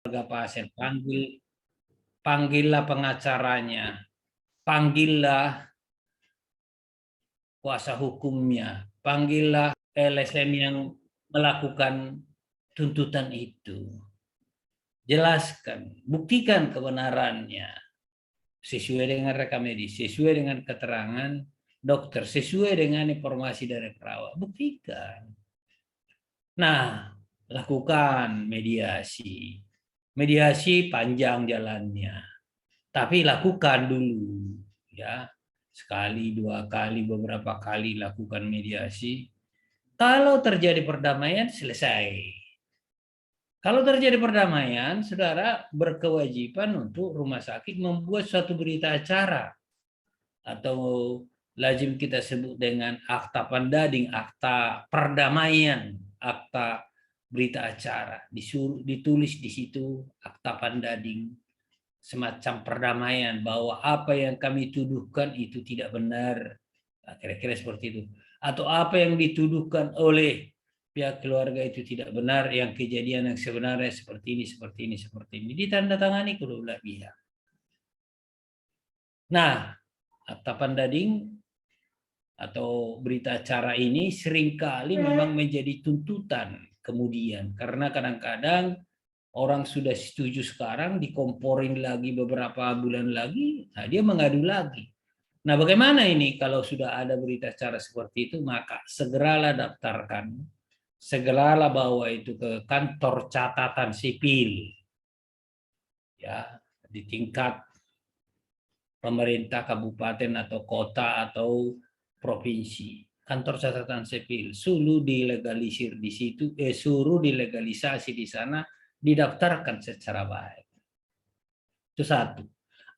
keluarga pasien, panggillah pengacaranya, panggillah kuasa hukumnya, panggillah LSM yang melakukan tuntutan itu. Jelaskan, buktikan kebenarannya sesuai dengan rekam medis, sesuai dengan keterangan dokter, sesuai dengan informasi dari perawat. Buktikan. Nah, lakukan mediasi. Mediasi panjang jalannya, tapi lakukan dulu, ya. Sekali, dua kali, beberapa kali lakukan mediasi. Kalau terjadi perdamaian, selesai. Kalau terjadi perdamaian, saudara berkewajiban untuk rumah sakit membuat suatu berita acara atau lazim kita sebut dengan akta pandading, akta perdamaian, akta berita acara. Ditulis di situ akta pandading, semacam perdamaian bahwa apa yang kami tuduhkan itu tidak benar. Nah, kira-kira seperti itu. Atau apa yang dituduhkan oleh pihak keluarga itu tidak benar, yang kejadian yang sebenarnya seperti ini, seperti ini, seperti ini. Ditandatangani kedua belah pihak. Nah, akta pandading atau berita acara ini seringkali memang menjadi tuntutan kemudian. Karena kadang-kadang orang sudah setuju sekarang, dikomporin lagi beberapa bulan lagi, nah dia mengadu lagi. Nah, bagaimana ini kalau sudah ada berita acara seperti itu, maka segeralah daftarkan. Segeralah bawa itu ke kantor catatan sipil, ya, di tingkat pemerintah kabupaten atau kota atau provinsi. Kantor catatan sipil suruh dilegalisir di situ, suruh dilegalisasi di sana, didaftarkan secara baik. Itu satu.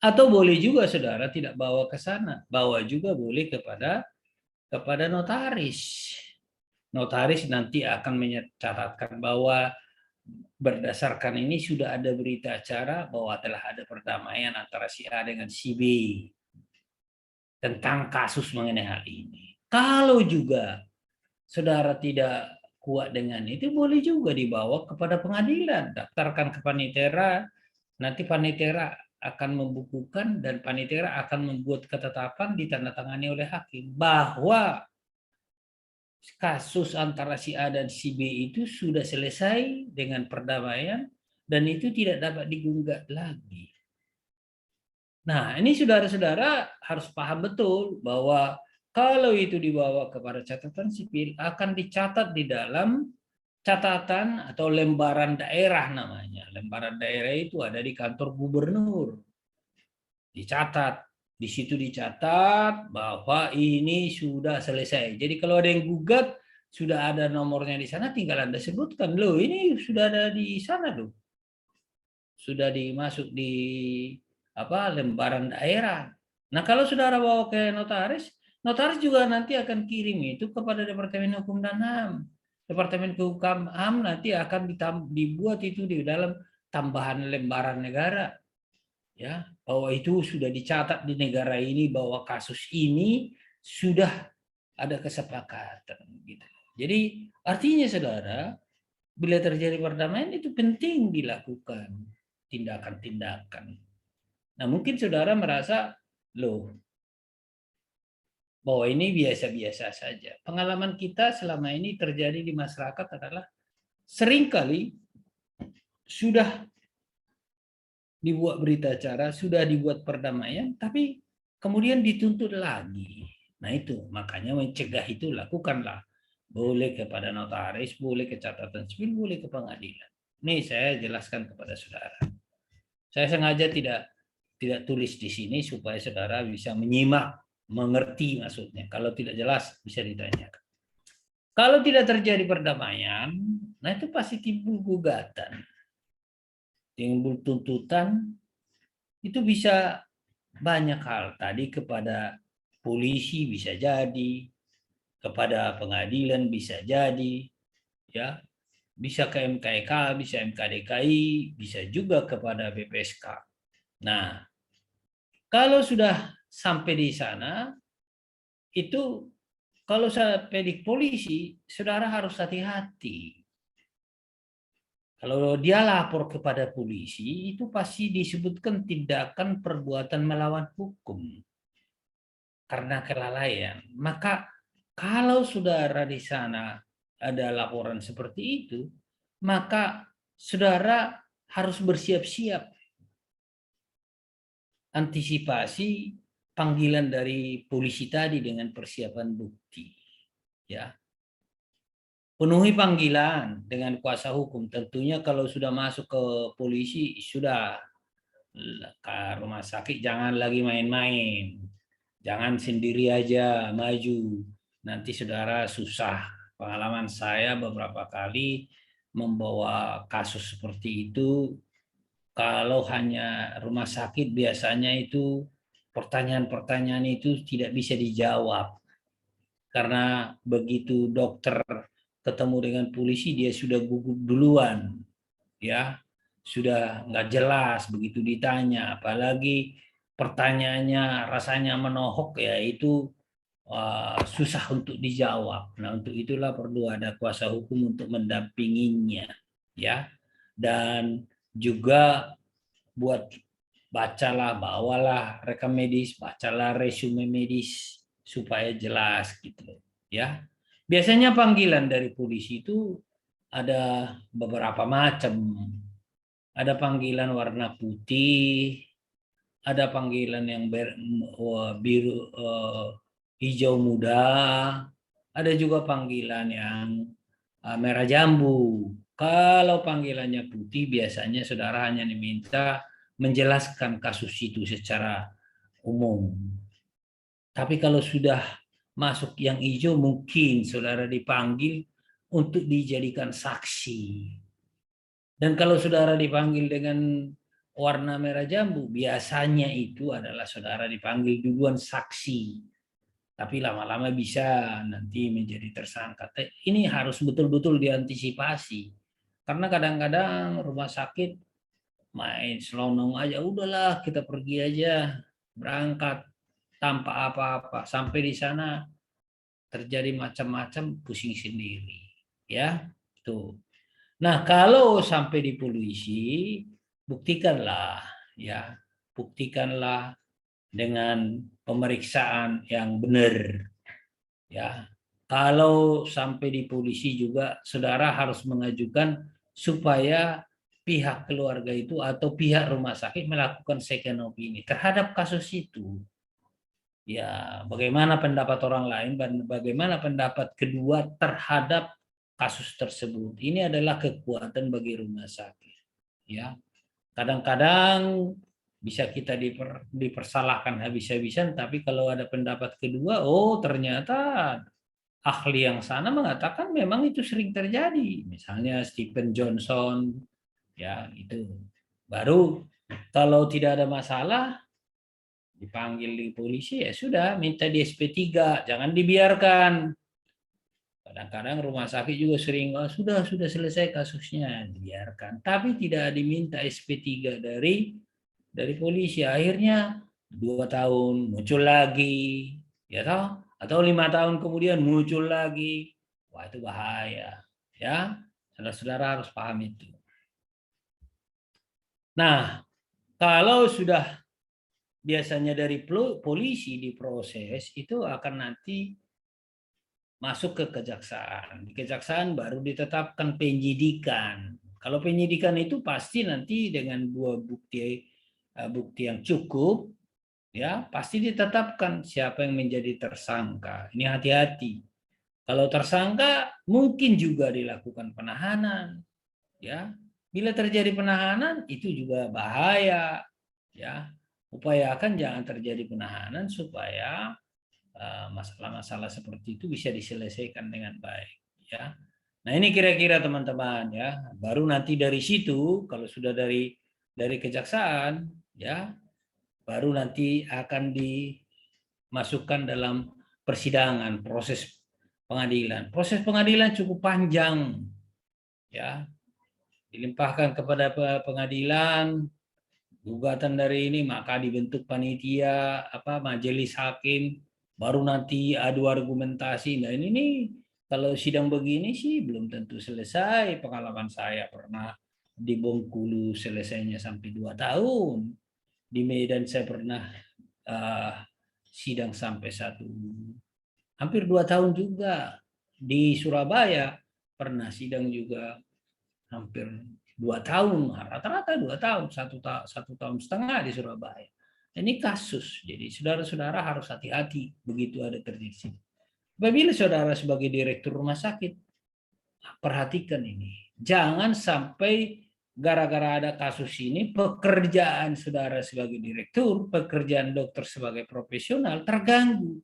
Atau boleh juga saudara tidak bawa ke sana, bawa juga boleh kepada notaris. Notaris nanti akan mencatatkan bahwa berdasarkan ini sudah ada berita acara bahwa telah ada perdamaian antara si A dengan si B tentang kasus mengenai hal ini. Kalau juga saudara tidak kuat dengan itu, boleh juga dibawa kepada pengadilan, daftarkan ke panitera, nanti panitera akan membukukan dan panitera akan membuat ketetapan ditandatangani oleh hakim bahwa kasus antara si A dan si B itu sudah selesai dengan perdamaian dan itu tidak dapat digugat lagi. Nah, ini saudara-saudara harus paham betul bahwa kalau itu dibawa kepada catatan sipil akan dicatat di dalam catatan atau lembaran daerah namanya. Lembaran daerah itu ada di kantor gubernur. Dicatat, di situ dicatat bahwa ini sudah selesai. Jadi kalau ada yang gugat, sudah ada nomornya di sana, tinggal Anda sebutkan, loh ini sudah ada di sana loh. Sudah dimasuk di lembaran daerah. Nah, kalau saudara bawa ke notaris, notaris juga nanti akan kirim itu kepada Departemen Hukum dan HAM. Departemen Hukum dan HAM nanti akan dibuat itu di dalam tambahan lembaran negara. Ya, bahwa itu sudah dicatat di negara ini bahwa kasus ini sudah ada kesepakatan gitu. Jadi artinya saudara, bila terjadi perdamaian itu penting dilakukan tindakan-tindakan. Nah, mungkin saudara merasa, loh, bahwa ini biasa-biasa saja. Pengalaman kita selama ini terjadi di masyarakat adalah seringkali sudah dibuat berita acara, sudah dibuat perdamaian, tapi kemudian dituntut lagi. Nah itu, makanya mencegah itu lakukanlah. Boleh kepada notaris, boleh ke catatan sipil, boleh ke pengadilan. Ini saya jelaskan kepada saudara. Saya sengaja tidak tulis di sini supaya saudara bisa menyimak, mengerti maksudnya. Kalau tidak jelas bisa ditanyakan. Kalau tidak terjadi perdamaian, nah itu pasti timbul gugatan. Timbul tuntutan, itu bisa banyak hal. Tadi kepada polisi bisa jadi, kepada pengadilan bisa jadi, ya, bisa ke MKK, bisa MKDKI, bisa juga kepada BPSK. Nah, kalau sudah sampai di sana, itu kalau saya pedik polisi, saudara harus hati-hati. Kalau dia lapor kepada polisi, itu pasti disebutkan tindakan perbuatan melawan hukum karena kelalaian. Maka kalau saudara di sana ada laporan seperti itu, maka saudara harus bersiap-siap antisipasi panggilan dari polisi tadi dengan persiapan bukti. Ya, penuhi panggilan dengan kuasa hukum. Tentunya kalau sudah masuk ke polisi, sudah ke rumah sakit jangan lagi main-main. Jangan sendiri aja maju. Nanti saudara susah. Pengalaman saya beberapa kali membawa kasus seperti itu, kalau hanya rumah sakit biasanya itu pertanyaan-pertanyaan itu tidak bisa dijawab. Karena begitu dokter ketemu dengan polisi dia sudah gugup duluan, ya sudah nggak jelas begitu ditanya, apalagi pertanyaannya rasanya menohok, ya itu susah untuk dijawab. Nah untuk itulah perlu ada kuasa hukum untuk mendampinginya, ya. Dan juga buat bacalah, bawalah rekam medis, bacalah resume medis supaya jelas gitu, ya. Biasanya panggilan dari polisi itu ada beberapa macam. Ada panggilan warna putih, ada panggilan yang biru hijau muda, ada juga panggilan yang merah jambu. Kalau panggilannya putih biasanya saudara hanya diminta menjelaskan kasus itu secara umum. Tapi kalau sudah masuk yang hijau mungkin saudara dipanggil untuk dijadikan saksi. Dan kalau saudara dipanggil dengan warna merah jambu, biasanya itu adalah saudara dipanggil duluan saksi. Tapi lama-lama bisa nanti menjadi tersangka. Ini harus betul-betul diantisipasi. Karena kadang-kadang rumah sakit main selonong aja, udahlah kita pergi aja, berangkat tanpa apa-apa. Sampai di sana terjadi macam-macam, pusing sendiri. Ya, tuh. Nah, kalau sampai di polisi, buktikanlah, ya, buktikanlah dengan pemeriksaan yang benar, ya. Kalau sampai di polisi juga, saudara harus mengajukan supaya pihak keluarga itu atau pihak rumah sakit melakukan second opinion terhadap kasus itu. Ya, bagaimana pendapat orang lain dan bagaimana pendapat kedua terhadap kasus tersebut. Ini adalah kekuatan bagi rumah sakit. Ya, kadang-kadang bisa kita dipersalahkan habis-habisan, tapi kalau ada pendapat kedua, oh ternyata ahli yang sana mengatakan memang itu sering terjadi. Misalnya Stephen Johnson, ya itu. Baru kalau tidak ada masalah, dipanggil di polisi, ya sudah, minta di SP3, jangan dibiarkan. Kadang-kadang rumah sakit juga sering, oh, sudah selesai kasusnya, dibiarkan. Tapi tidak diminta SP3 dari polisi. Akhirnya 2 tahun muncul lagi, ya toh? Atau 5 tahun kemudian muncul lagi. Wah itu bahaya, ya. Saudara-saudara harus paham itu. Nah, kalau sudah biasanya dari polisi diproses, itu akan nanti masuk ke kejaksaan. Di kejaksaan baru ditetapkan penyidikan. Kalau penyidikan itu pasti nanti dengan 2 bukti yang cukup, ya pasti ditetapkan siapa yang menjadi tersangka. Ini hati-hati. Kalau tersangka mungkin juga dilakukan penahanan, ya. Bila terjadi penahanan itu juga bahaya, ya. Upayakan jangan terjadi penahanan supaya masalah-masalah seperti itu bisa diselesaikan dengan baik, ya. Nah ini kira-kira teman-teman, ya. Baru nanti dari situ kalau sudah dari kejaksaan, ya, baru nanti akan dimasukkan dalam persidangan, proses pengadilan. Proses pengadilan cukup panjang, ya. Dilimpahkan kepada pengadilan gugatan dari ini, maka dibentuk panitia majelis hakim, baru nanti adu argumentasi. Nah ini nih kalau sidang begini sih belum tentu selesai. Pengalaman saya pernah Di Bengkulu selesainya sampai 2 tahun. Di Medan saya pernah sidang sampai hampir 2 tahun juga. Di Surabaya pernah sidang juga hampir 2 tahun, rata-rata 2 tahun, 1,5 tahun di Surabaya. Ini kasus, jadi saudara-saudara harus hati-hati begitu ada terjadi. Apabila saudara sebagai direktur rumah sakit, perhatikan ini. Jangan sampai gara-gara ada kasus ini, pekerjaan saudara sebagai direktur, pekerjaan dokter sebagai profesional terganggu.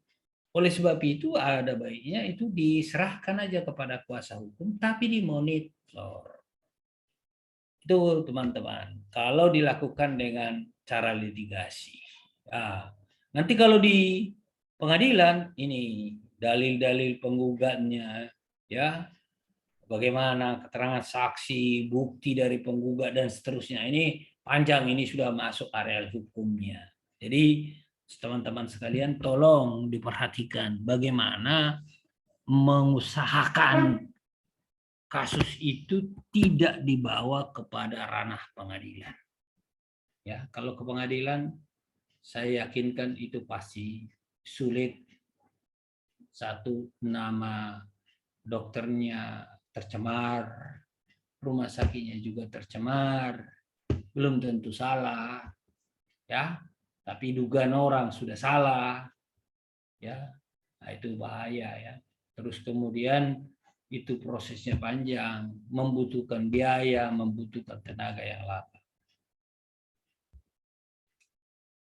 Oleh sebab itu ada baiknya itu diserahkan aja kepada kuasa hukum, tapi dimonitor. Itu teman-teman, kalau dilakukan dengan cara litigasi. Nah, nanti kalau di pengadilan, ini dalil-dalil penggugatnya, ya, bagaimana keterangan saksi, bukti dari penggugat dan seterusnya. Ini panjang, ini sudah masuk area hukumnya. Jadi teman-teman sekalian tolong diperhatikan bagaimana mengusahakan kasus itu tidak dibawa kepada ranah pengadilan. Ya, kalau ke pengadilan saya yakinkan itu pasti sulit. Satu, nama dokternya tercemar, rumah sakitnya juga tercemar, belum tentu salah, ya, tapi dugaan orang sudah salah, ya, nah, itu bahaya ya. Terus kemudian itu prosesnya panjang, membutuhkan biaya, membutuhkan tenaga yang lama.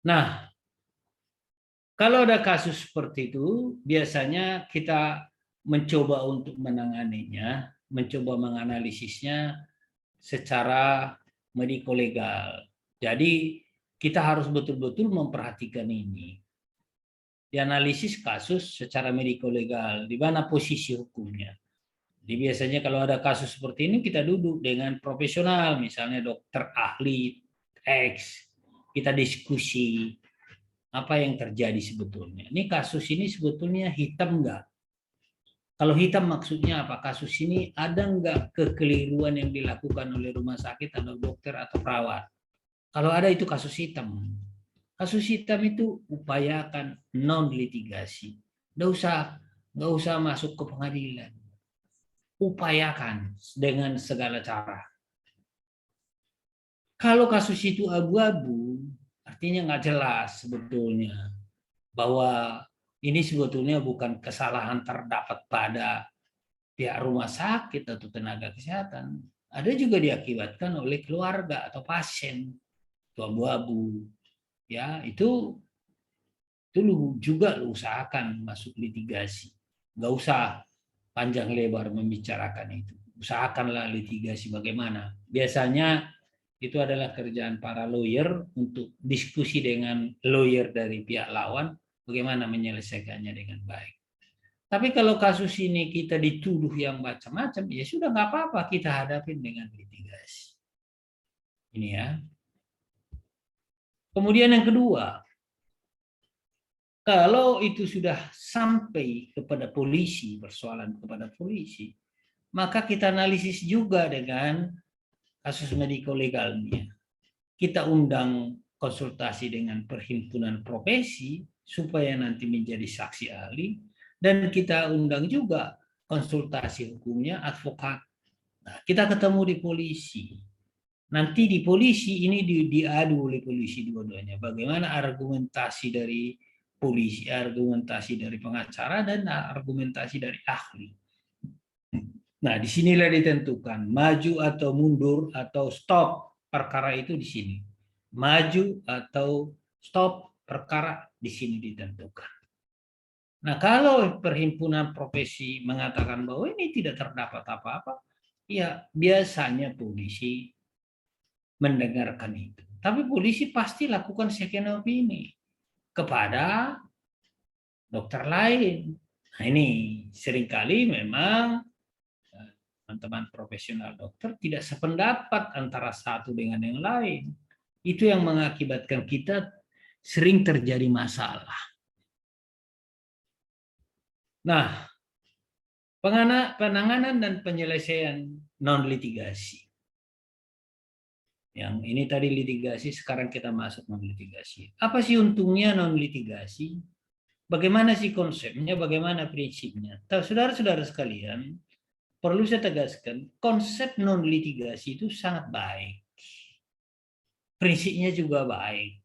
Nah, kalau ada kasus seperti itu, biasanya kita mencoba untuk menanganinya, mencoba menganalisisnya secara mediko-legal. Jadi kita harus betul-betul memperhatikan ini. Dianalisis kasus secara mediko-legal, di mana posisi hukumnya. Jadi biasanya kalau ada kasus seperti ini kita duduk dengan profesional, misalnya dokter ahli X, kita diskusi apa yang terjadi sebetulnya. Ini kasus ini sebetulnya hitam enggak? Kalau hitam maksudnya apa? Kasus ini ada enggak kekeliruan yang dilakukan oleh rumah sakit atau dokter atau perawat? Kalau ada itu kasus hitam. Kasus hitam itu upayakan non litigasi. Nggak usah masuk ke pengadilan. Upayakan dengan segala cara. Kalau kasus itu abu-abu, artinya nggak jelas sebetulnya bahwa ini sebetulnya bukan kesalahan terdapat pada pihak rumah sakit atau tenaga kesehatan. Ada juga diakibatkan oleh keluarga atau pasien. Itu abu-abu. Ya, itu juga lu usahakan masuk litigasi. Nggak usah panjang lebar membicarakan itu. Usahakanlah litigasi bagaimana. Biasanya itu adalah kerjaan para lawyer untuk diskusi dengan lawyer dari pihak lawan, bagaimana menyelesaikannya dengan baik. Tapi kalau kasus ini kita dituduh yang macam-macam, ya sudah nggak apa-apa, kita hadapin dengan litigasi. Ini ya. Kemudian yang kedua, kalau itu sudah sampai kepada polisi, persoalan kepada polisi, maka kita analisis juga dengan kasus mediko-legalnya. Kita undang konsultasi dengan perhimpunan profesi supaya nanti menjadi saksi ahli, dan kita undang juga konsultasi hukumnya advokat. Nah, kita ketemu di polisi. Nanti di polisi ini diadu oleh polisi dua-duanya. Bagaimana argumentasi dari polisi, argumentasi dari pengacara, dan argumentasi dari ahli. Nah, disinilah ditentukan maju atau mundur atau stop perkara itu di sini. Maju atau stop perkara di sini ditentukan. Nah, kalau perhimpunan profesi mengatakan bahwa ini tidak terdapat apa-apa, ya biasanya polisi mendengarkan itu. Tapi polisi pasti lakukan second opinion kepada dokter lain. Nah, ini seringkali memang teman-teman profesional dokter tidak sependapat antara satu dengan yang lain. Itu yang mengakibatkan kita sering terjadi masalah. Nah, penanganan dan penyelesaian non litigasi. Yang ini tadi litigasi, sekarang kita masuk non litigasi. Apa sih untungnya non litigasi? Bagaimana sih konsepnya? Bagaimana prinsipnya? Saudara-saudara sekalian, perlu saya tegaskan, konsep non litigasi itu sangat baik. Prinsipnya juga baik.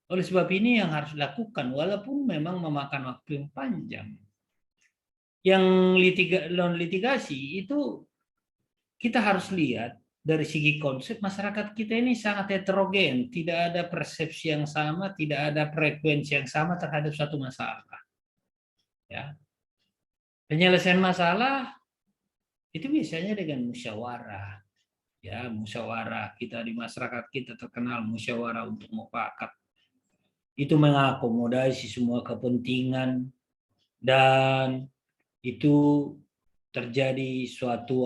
Oleh sebab ini yang harus dilakukan, walaupun memang memakan waktu yang panjang. Yang non litigasi itu kita harus lihat dari segi konsep, masyarakat kita ini sangat heterogen, tidak ada persepsi yang sama, tidak ada frekuensi yang sama terhadap satu masalah. Ya. Penyelesaian masalah itu biasanya dengan musyawarah. Ya, musyawarah, kita di masyarakat kita terkenal musyawarah untuk mufakat. Itu mengakomodasi semua kepentingan dan itu terjadi suatu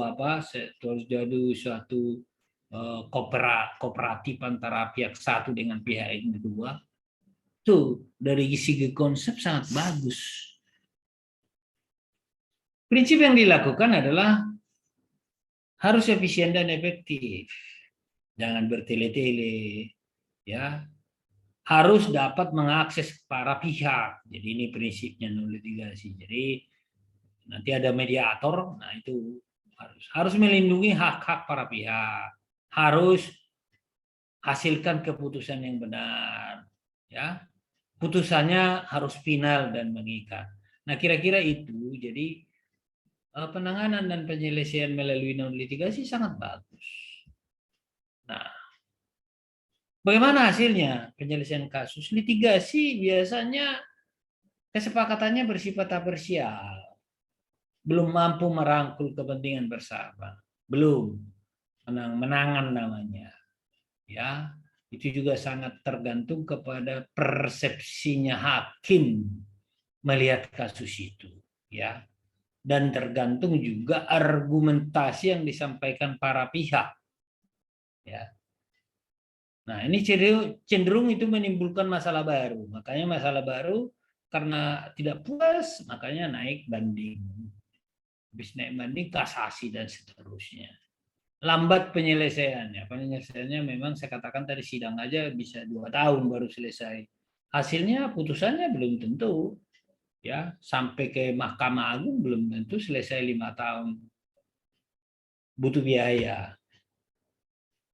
kooperatif antara pihak satu dengan pihak yang kedua. Itu dari segi konsep sangat bagus. Prinsip yang dilakukan adalah harus efisien dan efektif. Jangan bertele-tele, ya. Harus dapat mengakses para pihak. Jadi ini prinsipnya non litigasi. Jadi nanti ada mediator, nah itu harus melindungi hak-hak para pihak. Harus hasilkan keputusan yang benar, ya. Putusannya harus final dan mengikat. Nah, kira-kira itu. Jadi penanganan dan penyelesaian melalui non litigasi sangat bagus. Nah, bagaimana hasilnya penyelesaian kasus? Litigasi biasanya kesepakatannya bersifat parsial, belum mampu merangkul kepentingan bersama, belum menangan namanya, ya. Itu juga sangat tergantung kepada persepsinya hakim melihat kasus itu, ya. Dan tergantung juga argumentasi yang disampaikan para pihak, ya. Nah, ini cenderung itu menimbulkan masalah baru. Makanya masalah baru karena tidak puas, makanya naik banding. Habis naik banding, kasasi dan seterusnya. Lambat penyelesaiannya. Penyelesaiannya memang saya katakan tadi sidang aja bisa 2 tahun baru selesai. Hasilnya putusannya belum tentu, ya, sampai ke Mahkamah Agung belum tentu selesai 5 tahun. Butuh biaya.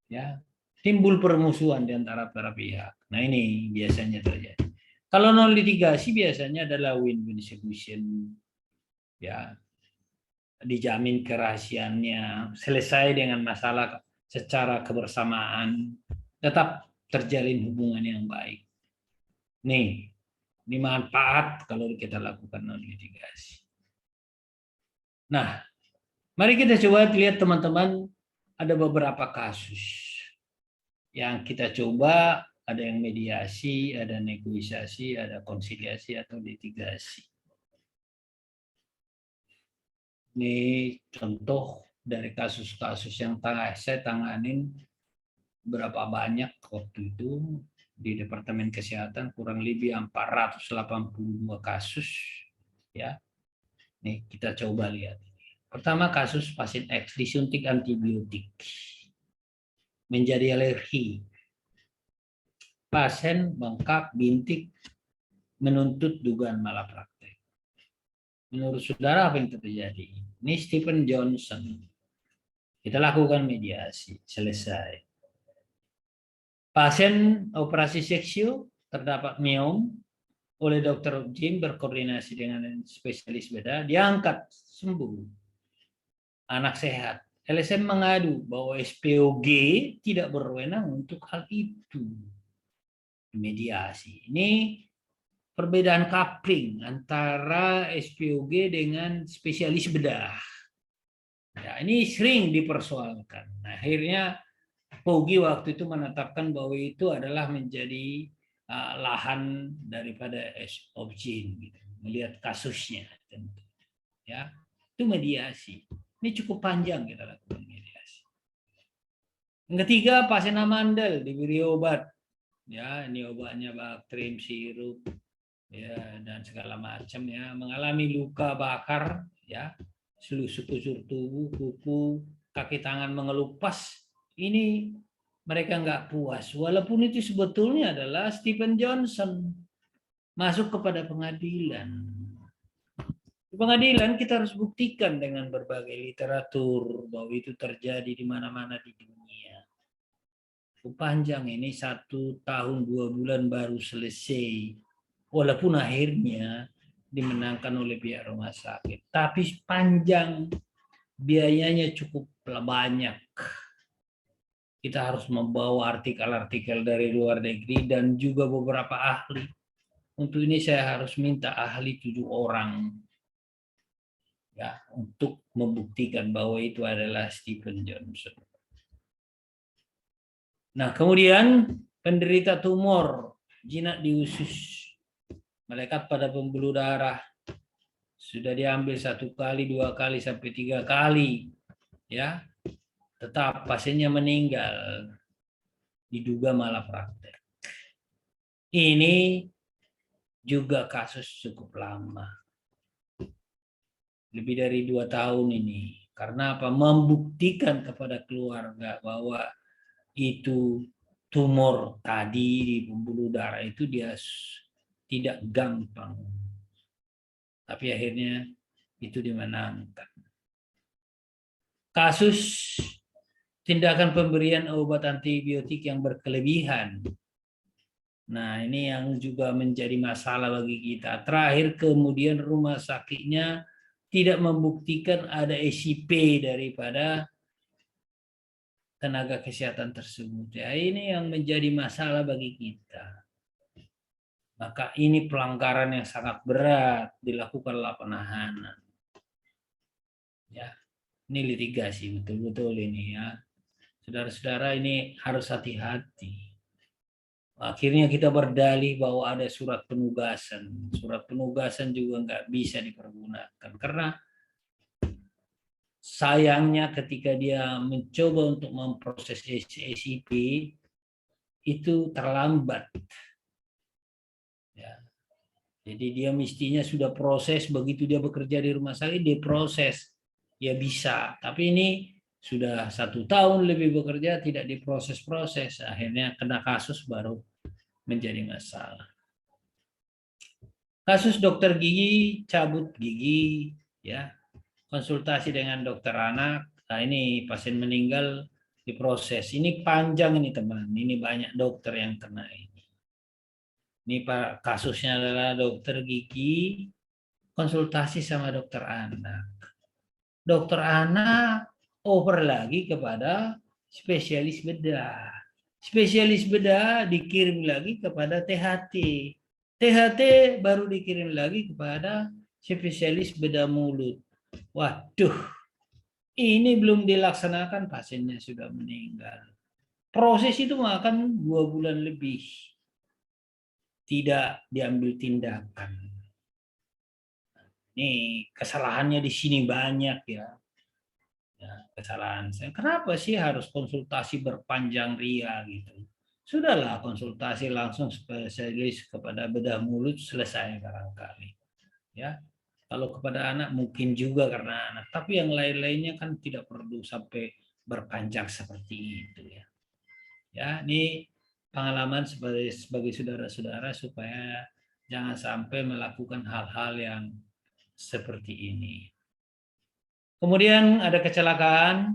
Ya, timbul permusuhan di antara para pihak. Nah, ini biasanya terjadi. Kalau non litigasi biasanya adalah win-win solution, ya, dijamin kerahasiaannya, selesai dengan masalah secara kebersamaan, tetap terjalin hubungan yang baik. Nih, ini manfaat kalau kita lakukan non litigasi. Nah, mari kita coba lihat teman-teman, ada beberapa kasus yang kita coba. Ada yang mediasi, ada negosiasi, ada konsiliasi atau litigasi. Ini contoh dari kasus-kasus yang saya tanganin berapa banyak waktu itu di Departemen Kesehatan, kurang lebih 482 kasus, ya. Nih kita coba lihat. Pertama kasus pasien X disuntik antibiotik menjadi alergi. Pasien bengkak, bintik, menuntut dugaan malapraktek. Menurut saudara apa yang terjadi? Ini Stephen Johnson. Kita lakukan mediasi, selesai. Pasien operasi seksio terdapat miom, oleh dokter Jim berkoordinasi dengan spesialis bedah, diangkat, sembuh. Anak sehat. LSM mengadu bahwa SPOG tidak berwenang untuk hal itu. Mediasi. Ini perbedaan coupling antara SPOG dengan spesialis bedah. Ya, ini sering dipersoalkan. Nah, akhirnya Pogi waktu itu menetapkan bahwa itu adalah menjadi lahan daripada objin, gitu. Melihat kasusnya, tentu. Ya, itu mediasi. Ini cukup panjang kita lakukan mediasi. Yang ketiga, pasien amandel diberi obat. Ya, ini obatnya Bactrim, sirup, ya, dan segala macam, ya, mengalami luka bakar, ya, seluruh sekujur tubuh, kuku, kaki tangan mengelupas. Ini mereka nggak puas. Walaupun itu sebetulnya adalah Stephen Johnson masuk kepada pengadilan. Di pengadilan kita harus buktikan dengan berbagai literatur bahwa itu terjadi di mana-mana di dunia. Panjang ini 1 tahun 2 bulan baru selesai. Walaupun akhirnya dimenangkan oleh pihak rumah sakit. Tapi panjang, biayanya cukup banyak. Kita harus membawa artikel-artikel dari luar negeri dan juga beberapa ahli. Untuk ini saya harus minta ahli 7 orang. Ya, untuk membuktikan bahwa itu adalah Stephen Johnson. Nah, kemudian penderita tumor jinak di usus, melekat pada pembuluh darah, sudah diambil 1 kali, 2 kali, sampai 3 kali, ya, tetap pasiennya meninggal, diduga malapraktek. Ini juga kasus cukup lama, lebih dari 2 tahun ini. Karena apa? Membuktikan kepada keluarga bahwa itu tumor tadi di pembuluh darah itu dia tidak gampang. Tapi akhirnya itu dimenangkan. Kasus tindakan pemberian obat antibiotik yang berkelebihan. Nah, ini yang juga menjadi masalah bagi kita. Terakhir kemudian rumah sakitnya tidak membuktikan ada SIP daripada tenaga kesehatan tersebut. Ya, ini yang menjadi masalah bagi kita. Maka ini pelanggaran yang sangat berat, dilakukanlah penahanan. Ya, ini litigasi betul-betul ini ya. Saudara-saudara, ini harus hati-hati. Akhirnya kita berdalih bahwa ada surat penugasan. Surat penugasan juga nggak bisa dipergunakan. Karena sayangnya ketika dia mencoba untuk memproses SIP, itu terlambat. Ya. Jadi dia mestinya sudah proses, begitu dia bekerja di rumah sakit, dia proses. Ya bisa. Tapi ini sudah 1 tahun lebih bekerja, tidak diproses-proses. Akhirnya kena kasus baru menjadi masalah. Kasus dokter gigi cabut gigi, ya, konsultasi dengan dokter anak. Nah, ini pasien meninggal diproses. Ini panjang ini teman. Ini banyak dokter yang kena ini. Ini Pak, kasusnya adalah dokter gigi konsultasi sama dokter anak. Dokter anak over lagi kepada spesialis bedah. Spesialis bedah dikirim lagi kepada THT. THT baru dikirim lagi kepada spesialis bedah mulut. Waduh, ini belum dilaksanakan, pasiennya sudah meninggal. Proses itu makan 2 bulan lebih. Tidak diambil tindakan. Ini kesalahannya di sini banyak ya. Ya, kesalahan saya. Kenapa sih harus konsultasi berpanjang ria gitu? Sudahlah konsultasi langsung spesialis kepada bedah mulut, selesai barangkali. Ya, kalau kepada anak mungkin juga karena anak, tapi yang lain-lainnya kan tidak perlu sampai berpanjang seperti itu ya. Ya, ini pengalaman sebagai saudara-saudara supaya jangan sampai melakukan hal-hal yang seperti ini. Kemudian ada kecelakaan,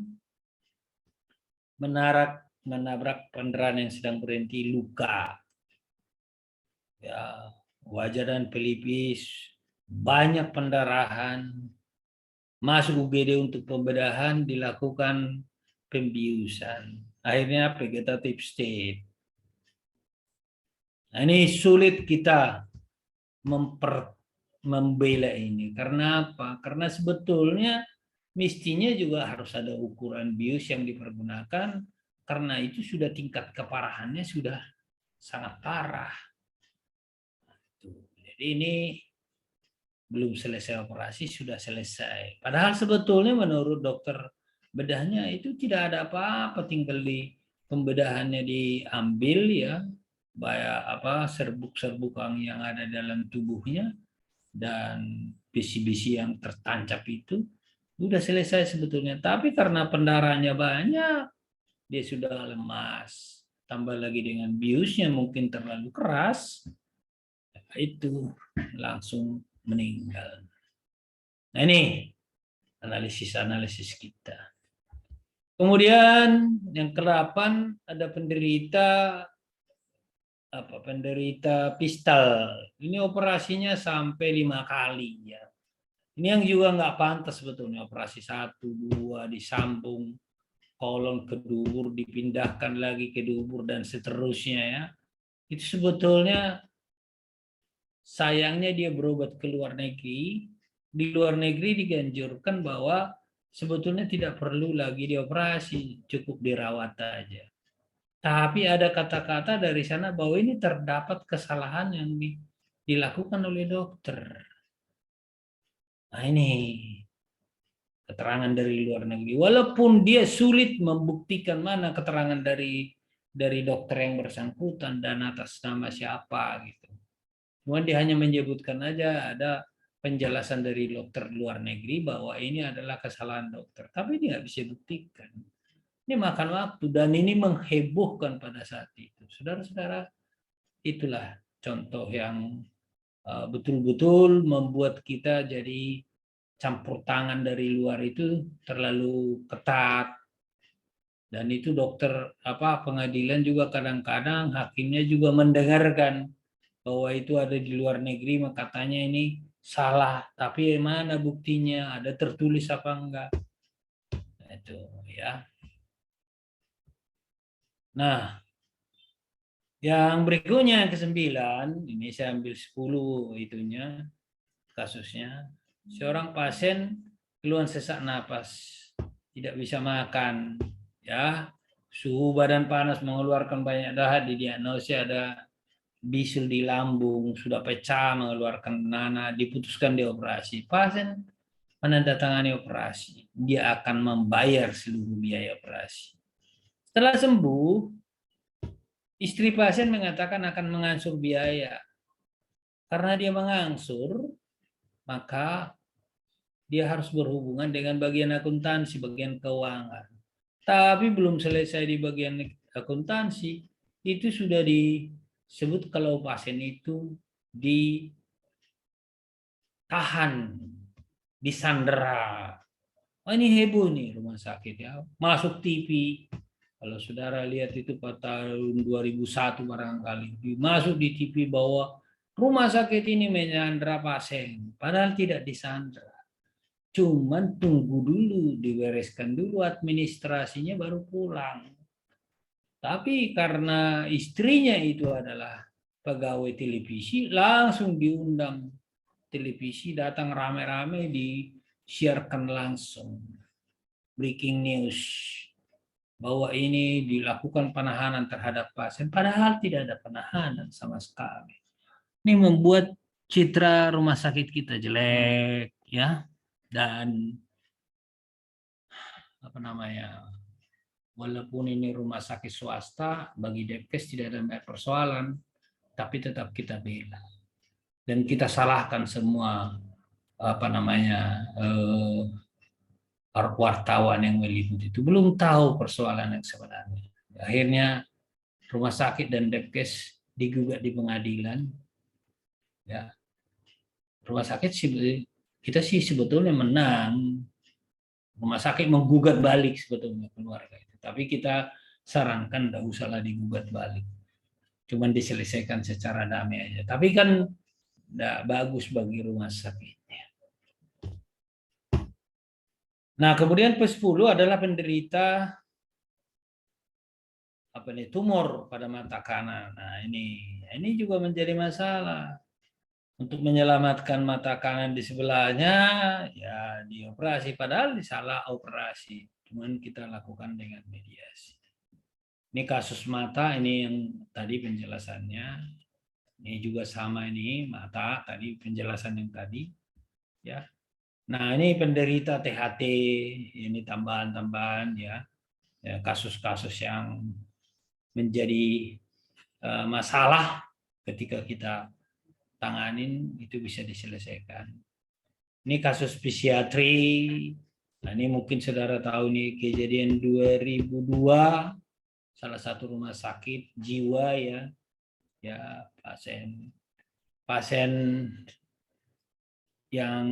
menabrak kendaraan yang sedang berhenti, luka. Ya, wajah dan pelipis, banyak pendarahan, masuk UGD untuk pembedahan, dilakukan pembiusan. Akhirnya vegetative state. Nah, ini sulit kita membela ini. Karena apa? Karena sebetulnya mestinya juga harus ada ukuran bius yang dipergunakan, karena itu sudah tingkat keparahannya sudah sangat parah. Jadi ini belum selesai operasi sudah selesai. Padahal sebetulnya menurut dokter bedahnya itu tidak ada apa-apa, tinggal di pembedahannya diambil ya, serbuk-serbuk yang ada dalam tubuhnya dan bisi-bisi yang tertancap itu sudah selesai sebetulnya. Tapi karena pendarahannya banyak, dia sudah lemas. Tambah lagi dengan biusnya mungkin terlalu keras, itu langsung meninggal. Nah ini analisis kita. Kemudian yang ke-8 ada penderita pistal. Ini operasinya sampai 5 kali ya. Ini yang juga nggak pantas sebetulnya, operasi 1, 2 disambung, kolon ke dubur, dipindahkan lagi ke dubur dan seterusnya ya. Itu sebetulnya sayangnya dia berobat ke luar negeri. Di luar negeri diganjurkan bahwa sebetulnya tidak perlu lagi dioperasi, cukup dirawat aja. Tapi ada kata-kata dari sana bahwa ini terdapat kesalahan yang dilakukan oleh dokter. Nah ini keterangan dari luar negeri. Walaupun dia sulit membuktikan mana keterangan dari dokter yang bersangkutan dan atas nama siapa gitu. Cuma dia hanya menyebutkan aja ada penjelasan dari dokter luar negeri bahwa ini adalah kesalahan dokter. Tapi dia nggak bisa buktikan. Ini makan waktu dan ini menghebohkan pada saat itu. Saudara-saudara, itulah contoh yang betul-betul membuat kita jadi campur tangan dari luar itu terlalu ketat. Dan itu dokter pengadilan juga kadang-kadang hakimnya juga mendengarkan bahwa itu ada di luar negeri, maka katanya ini salah. Tapi mana buktinya? Ada tertulis apa enggak? Nah, itu ya. Nah, yang berikutnya yang ke-9, ini saya ambil 10 itunya kasusnya. Seorang pasien keluhan sesak napas, tidak bisa makan, ya, suhu badan panas, mengeluarkan banyak dahak, didiagnosis ada bisul di lambung, sudah pecah, mengeluarkan nanah, diputuskan dioperasi. Pasien menandatangani operasi, dia akan membayar seluruh biaya operasi. Setelah sembuh, istri pasien mengatakan akan mengangsur biaya. Karena dia mengangsur, maka dia harus berhubungan dengan bagian akuntansi, bagian keuangan. Tapi belum selesai di bagian akuntansi, itu sudah disebut kalau pasien itu ditahan, disandera. Oh, ini heboh nih rumah sakit ya. Masuk TV. Kalau saudara lihat itu pada tahun 2001 barangkali. Masuk di TV bahwa rumah sakit ini menyandera pasien. Padahal tidak disandera. Cuman tunggu dulu, dibereskan dulu administrasinya baru pulang. Tapi karena istrinya itu adalah pegawai televisi, langsung diundang televisi, datang rame-rame, disiarkan langsung. Breaking news. Bahwa ini dilakukan penahanan terhadap pasien, padahal tidak ada penahanan sama sekali. Ini membuat citra rumah sakit kita jelek, ya. Dan walaupun ini rumah sakit swasta, bagi Depkes tidak ada persoalan, tapi tetap kita bela dan kita salahkan semua wartawan yang meliput itu belum tahu persoalan yang sebenarnya. Akhirnya rumah sakit dan Depkes digugat di pengadilan. Ya, rumah sakit kita sih sebetulnya menang. Rumah sakit menggugat balik sebetulnya keluarga itu. Tapi kita sarankan tidak usahlah digugat balik. Cuman diselesaikan secara damai aja. Tapi kan tidak bagus bagi rumah sakitnya. Nah, kemudian ke-10 adalah penderita tumor pada mata kanan. Nah, ini juga menjadi masalah. Untuk menyelamatkan mata kanan di sebelahnya, ya dioperasi. Padahal salah operasi. Cuman kita lakukan dengan mediasi. Ini kasus mata, ini yang tadi penjelasannya. Ini juga sama ini, mata, tadi penjelasan yang tadi. Ya. Nah, ini penderita THT, ini tambahan-tambahan ya. Kasus-kasus yang menjadi masalah ketika kita tanganin itu bisa diselesaikan. Ini kasus psikiatri. Nah, ini mungkin saudara tahu nih kejadian 2002 salah satu rumah sakit jiwa ya pasien yang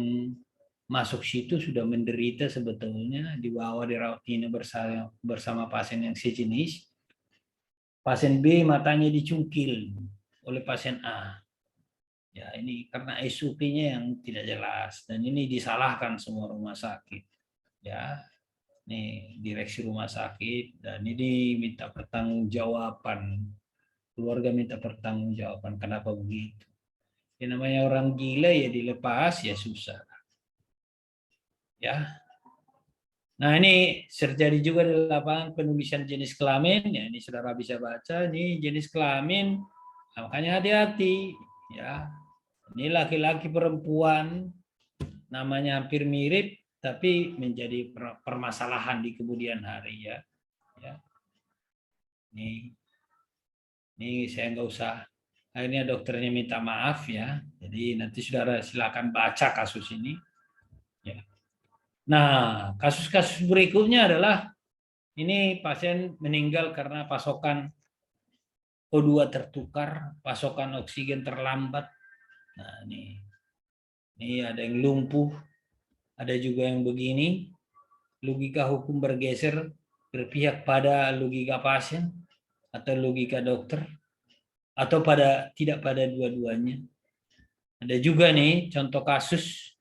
masuk situ sudah menderita sebetulnya, dibawa dirawat inap bersama pasien yang sejenis. Pasien B matanya dicungkil oleh pasien A. Ya, ini karena SOP-nya yang tidak jelas, dan ini disalahkan semua rumah sakit. Ya, ini direksi rumah sakit, dan ini minta pertanggungjawaban. Keluarga minta pertanggungjawaban kenapa begitu. Yang namanya orang gila ya dilepas ya susah. Ya. Nah, ini terjadi juga di lapangan penulisan jenis kelamin. Ya, ini saudara bisa baca, ini jenis kelamin. Nah, makanya hati-hati. Ya, ini laki-laki perempuan, namanya hampir mirip, tapi menjadi permasalahan di kemudian hari ya. Ya. Ini saya nggak usah. Akhirnya dokternya minta maaf ya. Jadi nanti saudara silakan baca kasus ini. Ya. Nah, kasus-kasus berikutnya adalah ini pasien meninggal karena pasokan O2 tertukar, pasokan oksigen terlambat. Nah, ini ada yang lumpuh, ada juga yang begini. Logika hukum bergeser berpihak pada logika pasien atau logika dokter atau tidak pada dua-duanya. Ada juga nih contoh kasus.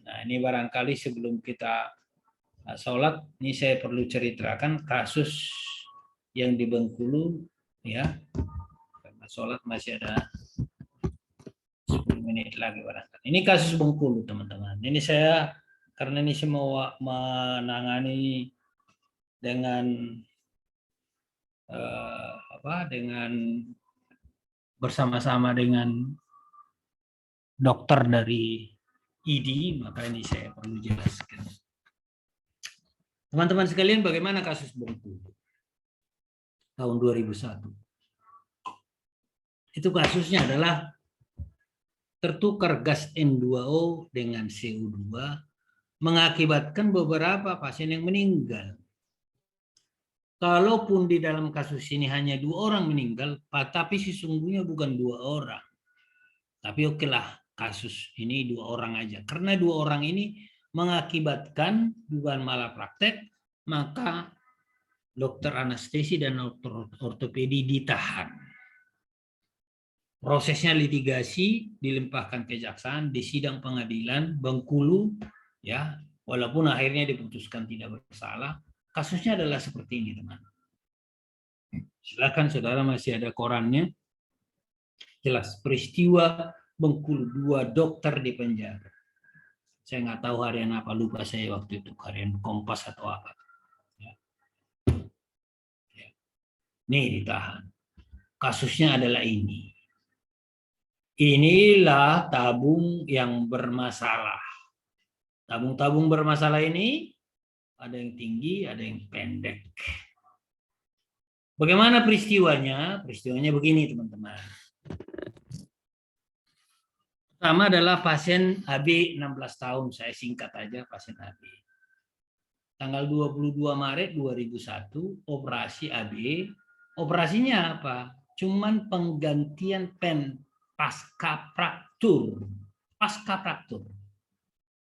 Nah, ini barangkali sebelum kita sholat, ini saya perlu ceritakan kasus yang di Bengkulu ya. Karena sholat masih ada 10 menit lagi barangkali. Ini kasus Bengkulu, teman-teman. Ini saya karena ini semua menangani dengan dengan bersama-sama dengan dokter dari ID, maka ini saya perlu jelaskan. Teman-teman sekalian, bagaimana kasus Bengkulu tahun 2001? Itu kasusnya adalah tertukar gas N2O dengan CO2 mengakibatkan beberapa pasien yang meninggal. Kalaupun di dalam kasus ini hanya 2 orang meninggal, tapi sesungguhnya bukan 2 orang. Tapi okelah, kasus ini 2 orang aja. Karena 2 orang ini mengakibatkan dugaan malapraktek, maka dokter anestesi dan dokter ortopedi ditahan. Prosesnya litigasi, dilimpahkan kejaksaan, di sidang pengadilan Bengkulu, ya, walaupun akhirnya diputuskan tidak bersalah. Kasusnya adalah seperti ini, teman. Silakan saudara, masih ada korannya. Jelas peristiwa Bengkulu, 2 dokter di penjara. Saya nggak tahu harian apa, lupa saya waktu itu, harian Kompas atau apa. Ya. Nih ditahan. Kasusnya adalah ini. Inilah tabung yang bermasalah. Tabung-tabung bermasalah ini ada yang tinggi, ada yang pendek. Bagaimana peristiwanya? Peristiwanya begini, teman-teman. Pertama adalah pasien AB 16 tahun, saya singkat aja pasien AB. Tanggal 22 Maret 2001, operasi AB. Operasinya apa? Cuman penggantian pen pasca fraktur. Pasca fraktur.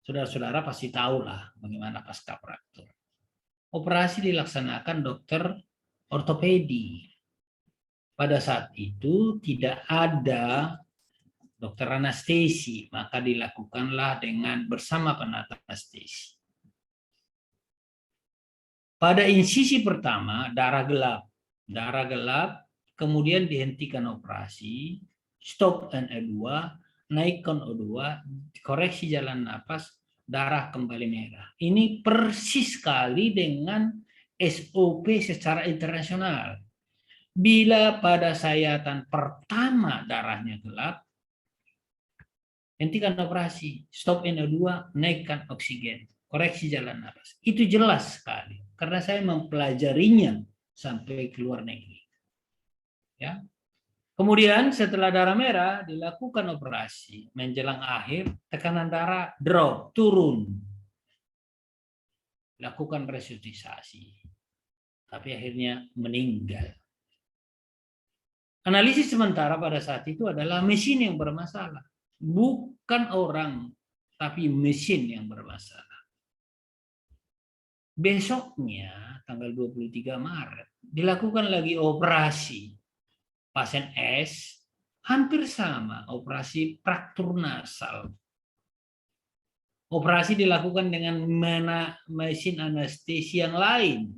Saudara-saudara pasti tahu lah bagaimana pasca fraktur. Operasi dilaksanakan dokter ortopedi. Pada saat itu tidak ada dokter anestesi, maka dilakukanlah dengan bersama penata anestesi. Pada insisi pertama, darah gelap, kemudian dihentikan operasi, stop NO2, naikkan O2, koreksi jalan napas, darah kembali merah. Ini persis sekali dengan SOP secara internasional. Bila pada sayatan pertama darahnya gelap, hentikan operasi, stop NO2, naikkan oksigen, koreksi jalan napas. Itu jelas sekali, karena saya mempelajarinya sampai ke luar negeri. Ya. Kemudian setelah darah merah dilakukan operasi, menjelang akhir tekanan darah drop, turun. Lakukan resusitasi. tapi akhirnya meninggal. Analisis sementara pada saat itu adalah mesin yang bermasalah, bukan orang, tapi mesin yang bermasalah. Besoknya, tanggal 23 Maret, dilakukan lagi operasi. Pasien S hampir sama, operasi fraktur nasal. Operasi dilakukan dengan mesin anestesi yang lain.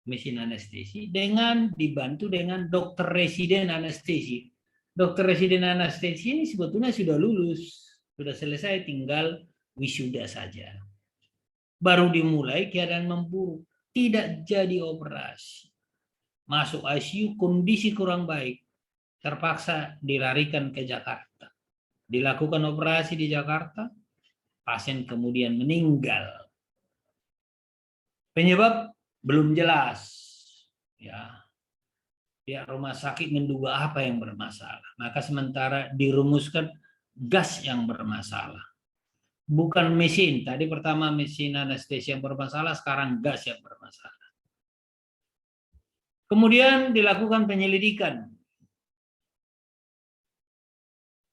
Mesin anestesi dengan dibantu dengan dokter residen anestesi. Dokter residen anestesi ini sebetulnya sudah lulus, sudah selesai, tinggal wisuda saja. Baru dimulai keadaan memburuk, tidak jadi operasi. Masuk ICU, kondisi kurang baik, terpaksa dilarikan ke Jakarta. Dilakukan operasi di Jakarta, pasien kemudian meninggal. Penyebab belum jelas. Ya, pihak rumah sakit menduga apa yang bermasalah. Maka sementara dirumuskan gas yang bermasalah. Bukan mesin. Tadi pertama mesin anestesi yang bermasalah, sekarang gas yang bermasalah. Kemudian dilakukan penyelidikan.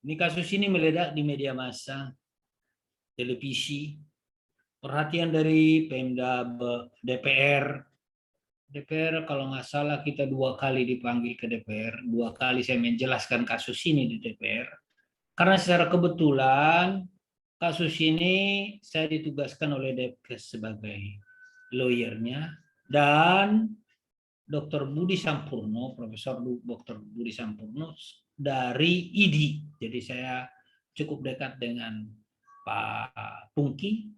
Ini kasus ini meledak di media massa, televisi, perhatian dari Pemda, DPR. DPR kalau nggak salah kita 2 kali dipanggil ke DPR, 2 kali saya menjelaskan kasus ini di DPR. Karena secara kebetulan kasus ini saya ditugaskan oleh Depkes sebagai lawyernya, dan Dr. Budi Sampurno, Profesor Dr. Budi Sampurno dari IDI. Jadi saya cukup dekat dengan Pak Pungki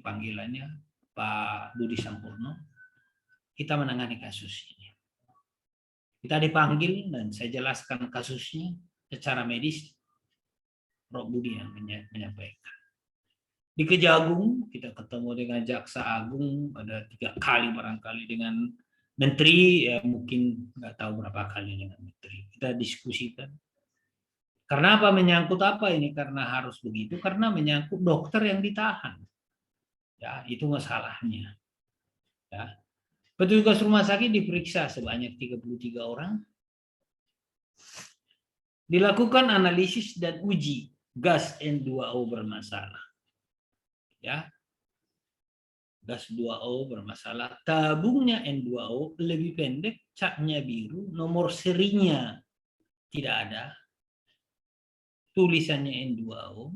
panggilannya, Pak Budi Sampurno. Kita menangani kasus ini. Kita dipanggil dan saya jelaskan kasusnya secara medis. Prof. Budi yang menyampaikan. Di Kejagung kita ketemu dengan Jaksa Agung, ada 3 kali barangkali, dengan Menteri ya mungkin nggak tahu berapa kali dengan Menteri. Kita diskusikan. Karena apa, menyangkut apa ini? Karena harus begitu, karena menyangkut dokter yang ditahan. Ya, itu masalahnya. Ya. Petugas rumah sakit diperiksa sebanyak 33 orang. Dilakukan analisis dan uji gas N2O bermasalah. Ya. Gas 2O bermasalah. Tabungnya N2O lebih pendek, capnya biru, nomor serinya tidak ada. Tulisannya N2O.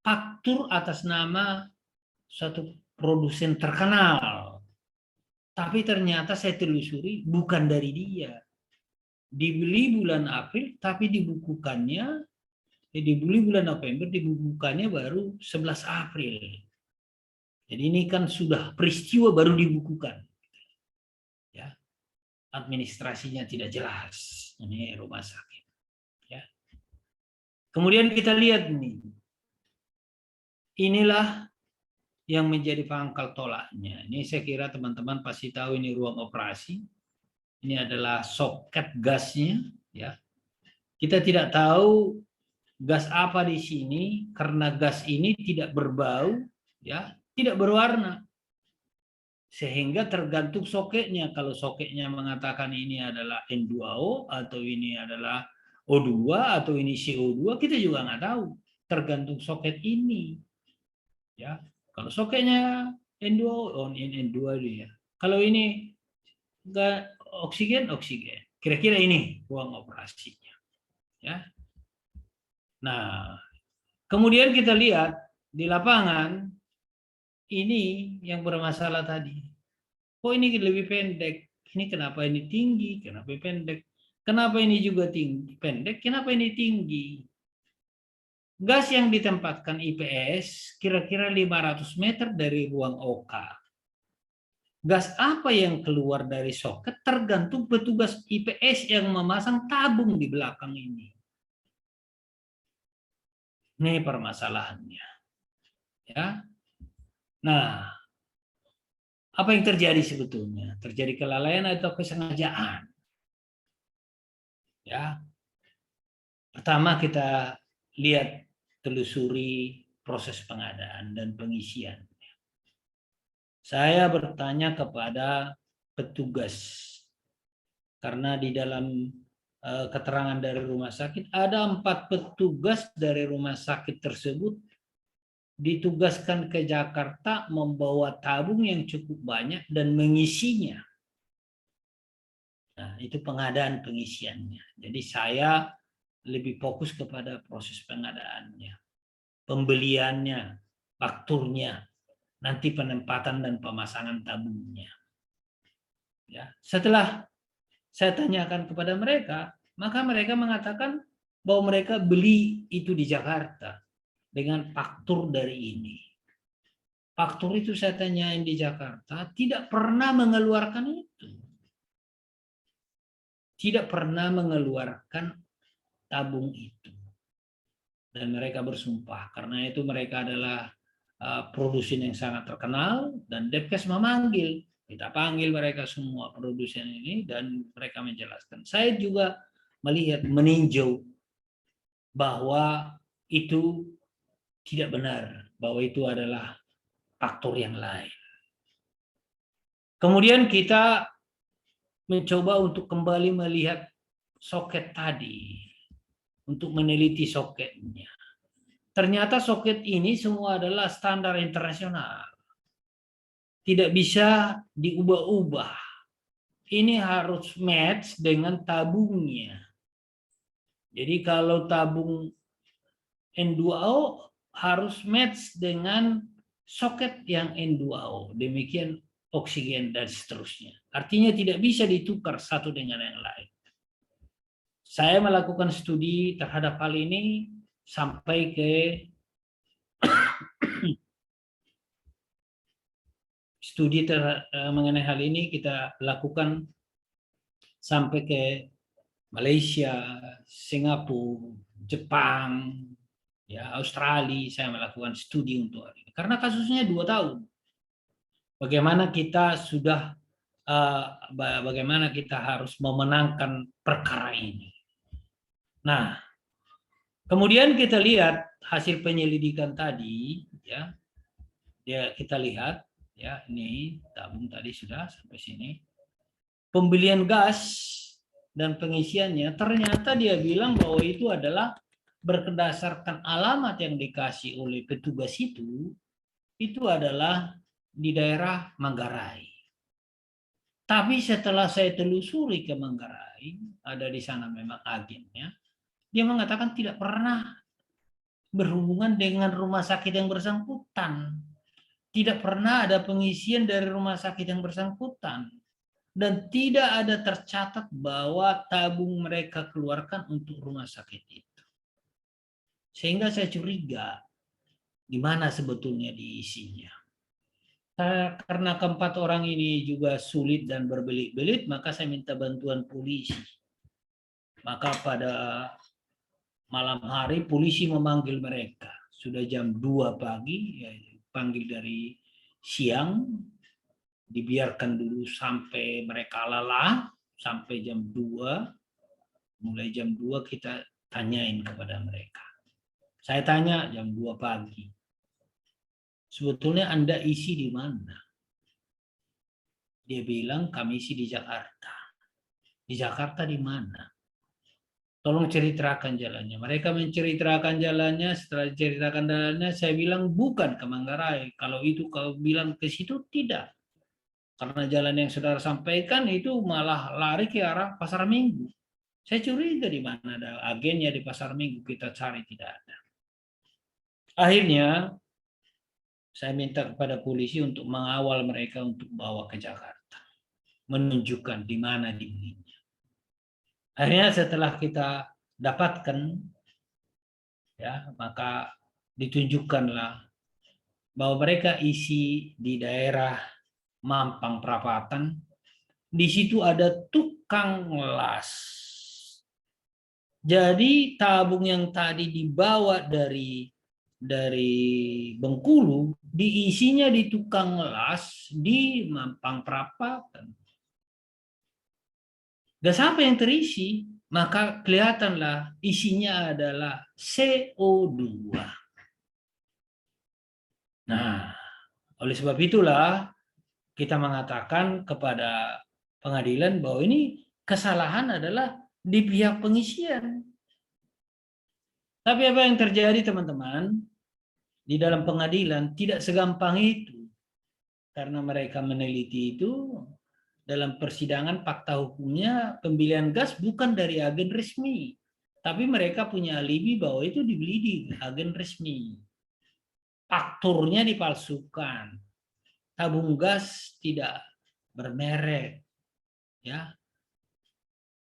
Faktur atas nama satu produsen terkenal. Tapi ternyata saya telusuri bukan dari dia. Dibeli bulan April, tapi dibukukannya, dibeli bulan November, dibukukannya baru 11 April. Jadi ini kan sudah peristiwa baru dibukukan. Ya, administrasinya tidak jelas. Ini rumah sakit. Ya. Kemudian kita lihat nih, inilah yang menjadi pangkal tolaknya. Ini saya kira teman-teman pasti tahu, ini ruang operasi. Ini adalah soket gasnya, ya. Kita tidak tahu gas apa di sini karena gas ini tidak berbau, ya, tidak berwarna. Sehingga tergantung soketnya. Kalau soketnya mengatakan ini adalah N2O atau ini adalah O2 atau ini CO2, kita juga nggak tahu. Tergantung soket ini. Ya, kalau soketnya N2O, N2 dia. Kalau ini enggak oksigen. Kira-kira ini ruang operasinya. Ya. Nah, kemudian kita lihat di lapangan ini yang bermasalah tadi. Kok ini lebih pendek? Ini kenapa ini tinggi? Kenapa pendek? Kenapa ini juga tinggi? Pendek, kenapa ini tinggi? Gas yang ditempatkan IPS kira-kira 500 meter dari ruang OK. Gas apa yang keluar dari soket tergantung petugas IPS yang memasang tabung di belakang ini. Ini permasalahannya. Ya. Nah, apa yang terjadi sebetulnya? Terjadi kelalaian atau kesengajaan? Ya. Pertama kita lihat, telusuri proses pengadaan dan pengisian. Saya bertanya kepada petugas, karena di dalam keterangan dari rumah sakit ada 4 petugas dari rumah sakit tersebut ditugaskan ke Jakarta membawa tabung yang cukup banyak dan mengisinya. Nah, itu pengadaan pengisiannya. Jadi saya lebih fokus kepada proses pengadaannya, pembeliannya, fakturnya, nanti penempatan dan pemasangan tabungnya. Ya, setelah saya tanyakan kepada mereka, maka mereka mengatakan bahwa mereka beli itu di Jakarta dengan faktur dari ini. Faktur itu saya tanyain di Jakarta, tidak pernah mengeluarkan itu. Tidak pernah mengeluarkan tabung itu. Dan mereka bersumpah, karena itu mereka adalah produsen yang sangat terkenal, dan Depkes memanggil. Kita panggil mereka semua produsen ini dan mereka menjelaskan. Saya juga melihat, meninjau bahwa itu tidak benar, bahwa itu adalah faktor yang lain. Kemudian kita mencoba untuk kembali melihat soket tadi, untuk meneliti soketnya. Ternyata soket ini semua adalah standar internasional. Tidak bisa diubah-ubah. Ini harus match dengan tabungnya. Jadi kalau tabung N2O harus match dengan soket yang N2O. Demikian oksigen dan seterusnya. Artinya tidak bisa ditukar satu dengan yang lain. Saya melakukan studi terhadap hal ini sampai ke studi mengenai hal ini kita lakukan sampai ke Malaysia, Singapura, Jepang, ya Australia. Saya melakukan studi untuk hal ini karena kasusnya 2 tahun. Bagaimana kita sudah bagaimana kita harus memenangkan perkara ini. Nah, kemudian kita lihat hasil penyelidikan tadi, ya kita lihat, ya ini tabung tadi sudah sampai sini. Pembelian gas dan pengisiannya, ternyata dia bilang bahwa itu adalah berdasarkan alamat yang dikasih oleh petugas itu adalah di daerah Manggarai. Tapi setelah saya telusuri ke Manggarai, ada di sana memang agennya, dia mengatakan tidak pernah berhubungan dengan rumah sakit yang bersangkutan. Tidak pernah ada pengisian dari rumah sakit yang bersangkutan. Dan tidak ada tercatat bahwa tabung mereka keluarkan untuk rumah sakit itu. Sehingga saya curiga di mana sebetulnya diisinya. Karena keempat orang ini juga sulit dan berbelit-belit, maka saya minta bantuan polisi. Maka pada malam hari polisi memanggil mereka. Sudah jam 2 pagi, ya, panggil dari siang, dibiarkan dulu sampai mereka lelah, sampai jam 2. Mulai jam 2 kita tanyain kepada mereka. Saya tanya jam 2 pagi. Sebetulnya Anda isi di mana? Dia bilang kami isi di Jakarta. Di Jakarta di mana? Tolong ceritakan jalannya. Mereka menceritakan jalannya. Setelah ceritakan jalannya, saya bilang bukan ke Manggarai. Kalau itu kau bilang ke situ, tidak. Karena jalan yang saudara sampaikan itu malah lari ke arah Pasar Minggu. Saya curiga di mana ada agennya di Pasar Minggu, kita cari tidak ada. Akhirnya saya minta kepada polisi untuk mengawal mereka untuk bawa ke Jakarta, menunjukkan di mana dibelinya. Akhirnya setelah kita dapatkan, ya maka ditunjukkanlah bahwa mereka isi di daerah Mampang Perapatan. Di situ ada tukang las. Jadi tabung yang tadi dibawa dari Bengkulu diisinya di tukang las di Mampang Perapatan. Gas apa yang terisi? Maka kelihatanlah isinya adalah CO2. Nah, oleh sebab itulah kita mengatakan kepada pengadilan bahwa ini kesalahan adalah di pihak pengisian. Tapi apa yang terjadi teman-teman? Di dalam pengadilan tidak segampang itu. Karena mereka meneliti itu, dalam persidangan fakta hukumnya pembelian gas bukan dari agen resmi. Tapi mereka punya alibi bahwa itu dibeli di agen resmi. Fakturnya dipalsukan. Tabung gas tidak bermerek. Ya.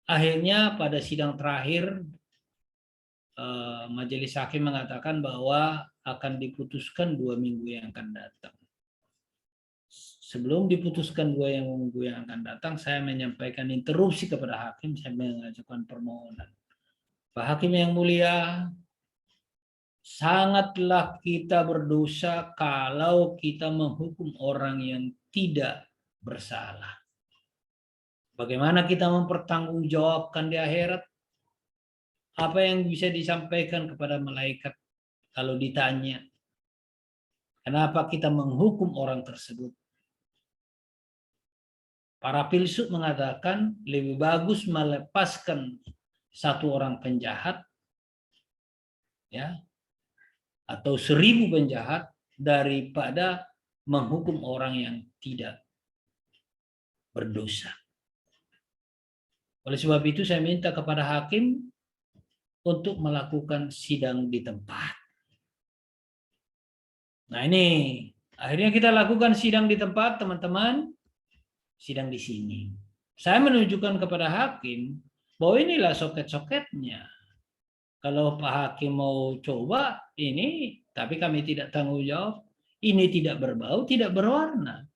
Akhirnya pada sidang terakhir majelis hakim mengatakan bahwa akan diputuskan 2 minggu yang akan datang. Sebelum diputuskan 2 minggu yang akan datang, saya menyampaikan interupsi kepada hakim, saya mengajukan permohonan. Pak Hakim yang mulia, sangatlah kita berdosa kalau kita menghukum orang yang tidak bersalah. Bagaimana kita mempertanggungjawabkan di akhirat? Apa yang bisa disampaikan kepada malaikat kalau ditanya, kenapa kita menghukum orang tersebut? Para filsuf mengatakan lebih bagus melepaskan satu orang penjahat, ya, atau 1000 penjahat daripada menghukum orang yang tidak berdosa. Oleh sebab itu saya minta kepada hakim untuk melakukan sidang di tempat. Nah ini, akhirnya kita lakukan sidang di tempat, teman-teman. Sidang di sini. Saya menunjukkan kepada hakim bahwa inilah soket-soketnya. Kalau Pak Hakim mau coba ini, tapi kami tidak tanggung jawab. Ini tidak berbau, tidak berwarna.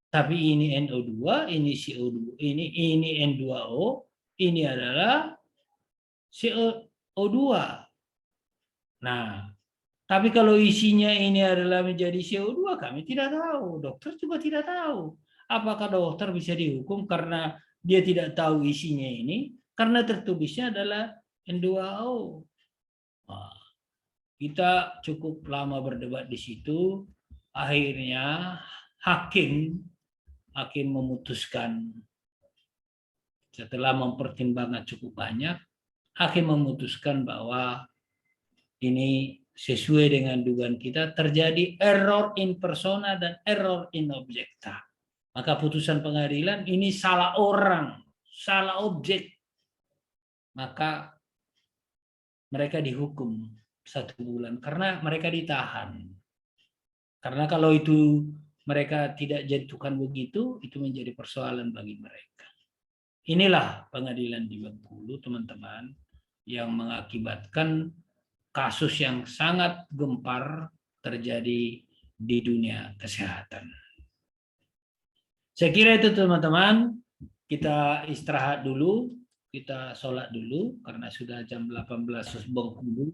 Tapi ini NO2, ini CO2, ini N2O, ini adalah CO2. Nah, tapi kalau isinya ini adalah menjadi CO2, kami tidak tahu. Dokter juga tidak tahu. Apakah dokter bisa dihukum karena dia tidak tahu isinya ini? Karena tertulisnya adalah N2O. Nah, kita cukup lama berdebat di situ. Akhirnya hakim memutuskan, setelah mempertimbangkan cukup banyak, hakim memutuskan bahwa ini sesuai dengan dugaan kita, terjadi error in persona dan error in objecta. Maka putusan pengadilan ini salah orang, salah objek. Maka mereka dihukum 1 bulan karena mereka ditahan. Karena kalau itu mereka tidak jatuhkan begitu, itu menjadi persoalan bagi mereka. Inilah pengadilan di Bengkulu, teman-teman, yang mengakibatkan kasus yang sangat gempar terjadi di dunia kesehatan. Saya kira itu teman-teman, kita istirahat dulu, kita sholat dulu karena sudah jam 18 Bengkulu.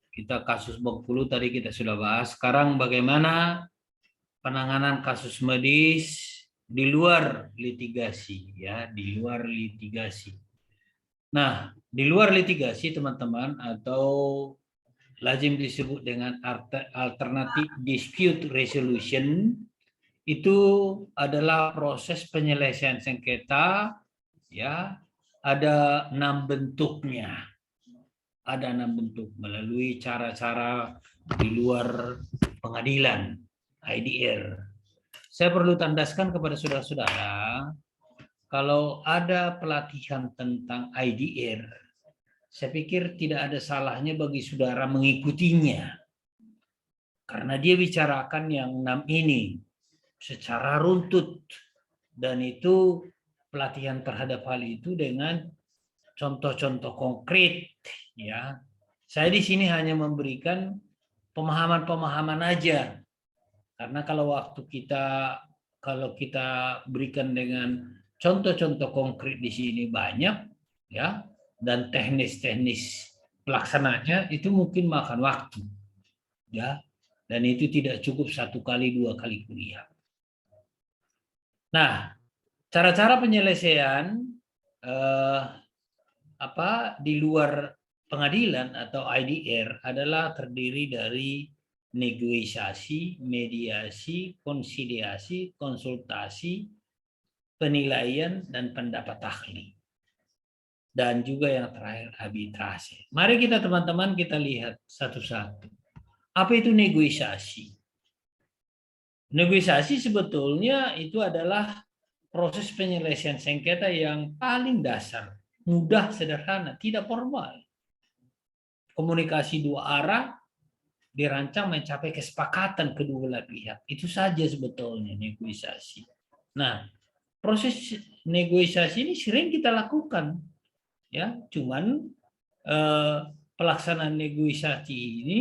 Kita kasus Bengkulu tadi kita sudah bahas. Sekarang bagaimana penanganan kasus medis di luar litigasi, ya, di luar litigasi. Nah, di luar litigasi teman-teman, atau lazim disebut dengan alternative dispute resolution, itu adalah proses penyelesaian sengketa, ya, ada 6 bentuknya. Ada 6 bentuk melalui cara-cara di luar pengadilan, IDR. Saya perlu tandaskan kepada saudara-saudara, kalau ada pelatihan tentang IDR, saya pikir tidak ada salahnya bagi saudara mengikutinya. Karena dia bicarakan yang 6 ini secara runtut. Dan itu pelatihan terhadap hal itu dengan contoh-contoh konkret. Ya, saya di sini hanya memberikan pemahaman-pemahaman aja. Karena kalau kita berikan dengan contoh-contoh konkret di sini banyak, ya, dan teknis-teknis pelaksananya itu mungkin makan waktu, ya, dan itu tidak cukup 1 kali 2 kali kuliah. Nah, cara-cara penyelesaian di luar pengadilan atau IDR adalah terdiri dari negosiasi, mediasi, konsiliasi, konsultasi, penilaian, dan pendapat ahli. Dan juga yang terakhir arbitrase. Mari kita teman-teman kita lihat satu-satu. Apa itu negosiasi? Negosiasi sebetulnya itu adalah proses penyelesaian sengketa yang paling dasar, mudah, sederhana, tidak formal. Komunikasi dua arah dirancang mencapai kesepakatan kedua belah pihak. Itu saja sebetulnya negosiasi. Nah, proses negosiasi ini sering kita lakukan, ya. Cuman pelaksanaan negosiasi ini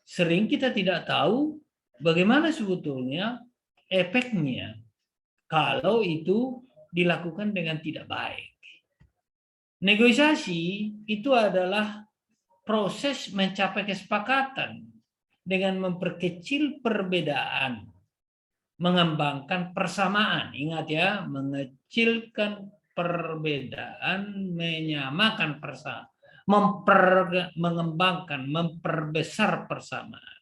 sering kita tidak tahu bagaimana sebetulnya efeknya kalau itu dilakukan dengan tidak baik. Negosiasi itu adalah proses mencapai kesepakatan dengan memperkecil perbedaan, mengembangkan persamaan. Ingat ya, mengecilkan perbedaan, menyamakan persamaan, mengembangkan, memperbesar persamaan.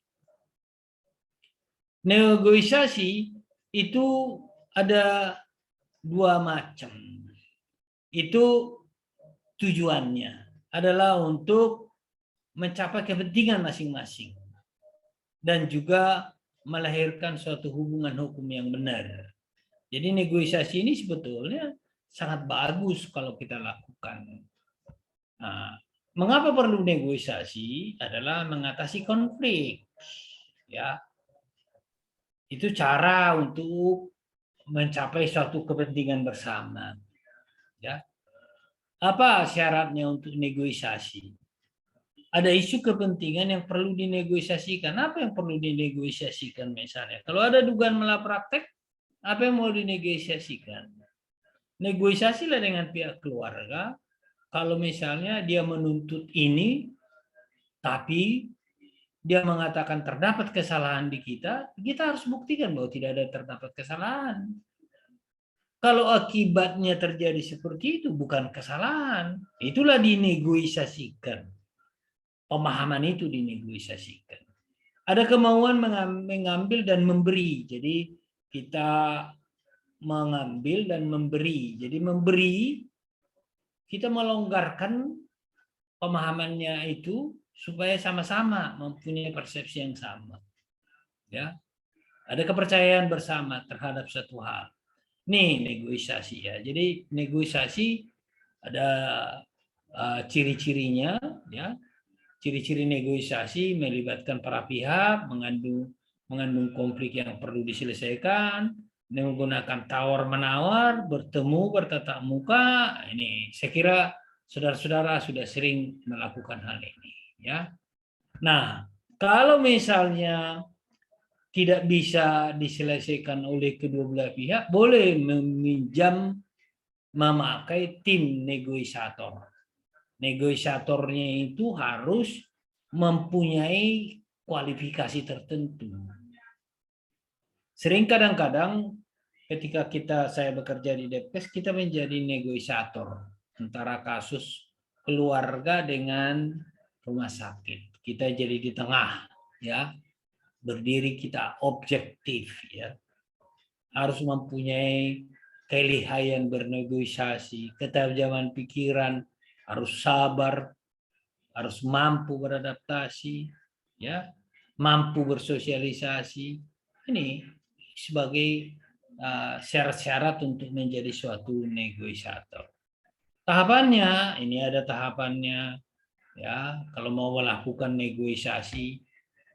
Negosiasi itu ada dua macam. Itu tujuannya adalah untuk mencapai kepentingan masing-masing dan juga melahirkan suatu hubungan hukum yang benar. Jadi negosiasi ini sebetulnya sangat bagus kalau kita lakukan. Nah, mengapa perlu negosiasi? Adalah mengatasi konflik. Ya, itu cara untuk mencapai suatu kepentingan bersama. Ya, apa syaratnya untuk negosiasi? Ada isu kepentingan yang perlu dinegosiasikan. Apa yang perlu dinegosiasikan misalnya? Kalau ada dugaan malapraktek, apa yang mau dinegosiasikan? Negosiasilah dengan pihak keluarga. Kalau misalnya dia menuntut ini, tapi dia mengatakan terdapat kesalahan di kita, kita harus buktikan bahwa tidak ada terdapat kesalahan. Kalau akibatnya terjadi seperti itu, bukan kesalahan. Itulah dinegosiasikan. Pemahaman itu dinegosiasikan. Ada kemauan mengambil dan memberi. Jadi kita mengambil dan memberi. Jadi memberi, kita melonggarkan pemahamannya itu supaya sama-sama mempunyai persepsi yang sama. Ya, ada kepercayaan bersama terhadap satu hal. Nih negosiasi ya. Jadi negosiasi ada ciri-cirinya, ya. Ciri-ciri negosiasi melibatkan para pihak, mengandung konflik yang perlu diselesaikan, menggunakan tawar-menawar, bertemu, bertatap muka. Ini saya kira saudara-saudara sudah sering melakukan hal ini. Ya. Nah, kalau misalnya tidak bisa diselesaikan oleh kedua belah pihak, boleh memakai tim negosiator. Negosiatornya itu harus mempunyai kualifikasi tertentu. Sering kadang-kadang ketika saya bekerja di Depkes, kita menjadi negosiator antara kasus keluarga dengan rumah sakit. Kita jadi di tengah, ya. Berdiri kita objektif, ya. Harus mempunyai kelihayan bernegosiasi, ketajaman pikiran, harus sabar, harus mampu beradaptasi, ya, mampu bersosialisasi. Ini sebagai syarat-syarat untuk menjadi suatu negosiator. Tahapannya, ini ada tahapannya, ya. Kalau mau melakukan negosiasi,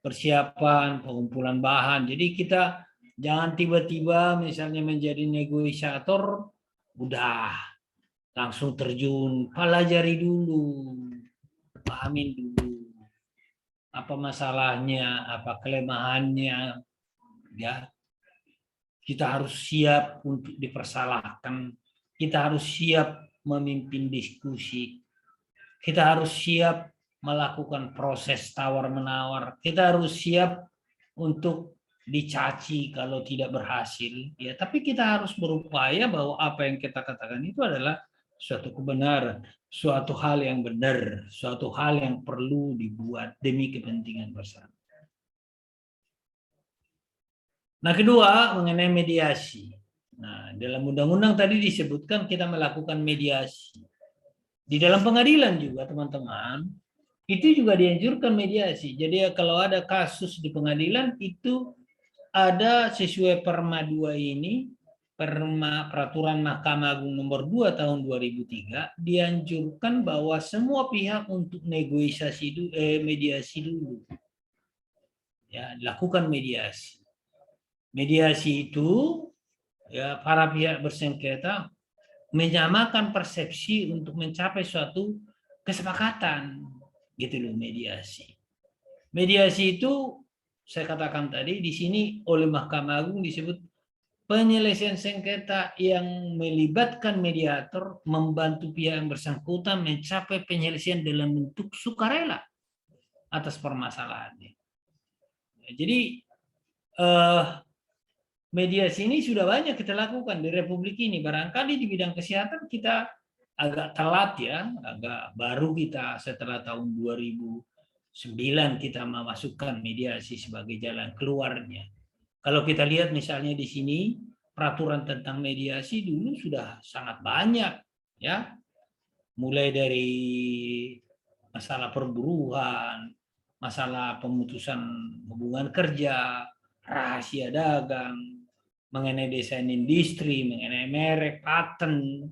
persiapan, pengumpulan bahan. Jadi kita jangan tiba-tiba misalnya menjadi negosiator, udah langsung terjun, pelajari dulu, pahamin dulu apa masalahnya, apa kelemahannya, ya. Kita harus siap untuk dipersalahkan, kita harus siap memimpin diskusi, kita harus siap melakukan proses tawar-menawar, kita harus siap untuk dicaci kalau tidak berhasil, ya. Tapi kita harus berupaya bahwa apa yang kita katakan itu adalah suatu kebenaran, suatu hal yang benar, suatu hal yang perlu dibuat demi kepentingan bersama. Nah, kedua mengenai mediasi. Nah, dalam undang-undang tadi disebutkan kita melakukan mediasi. Di dalam pengadilan juga, teman-teman, itu juga dianjurkan mediasi. Jadi kalau ada kasus di pengadilan itu ada sesuai Perma 2 ini, Peraturan Mahkamah Agung nomor 2 tahun 2003, dianjurkan bahwa semua pihak untuk negosiasi mediasi dulu. Ya, lakukan mediasi. Mediasi itu ya para pihak bersengketa menyamakan persepsi untuk mencapai suatu kesepakatan, gitu loh mediasi. Mediasi itu saya katakan tadi di sini oleh Mahkamah Agung disebut penyelesaian sengketa yang melibatkan mediator membantu pihak yang bersangkutan mencapai penyelesaian dalam bentuk sukarela atas permasalahannya. Jadi mediasi ini sudah banyak kita lakukan di Republik ini. Barangkali di bidang kesehatan kita agak telat ya, agak baru kita setelah tahun 2009 kita memasukkan mediasi sebagai jalan keluarnya. Kalau kita lihat misalnya di sini peraturan tentang mediasi dulu sudah sangat banyak ya. Mulai dari masalah perburuan, masalah pemutusan hubungan kerja, rahasia dagang, mengenai desain industri, mengenai merek, paten,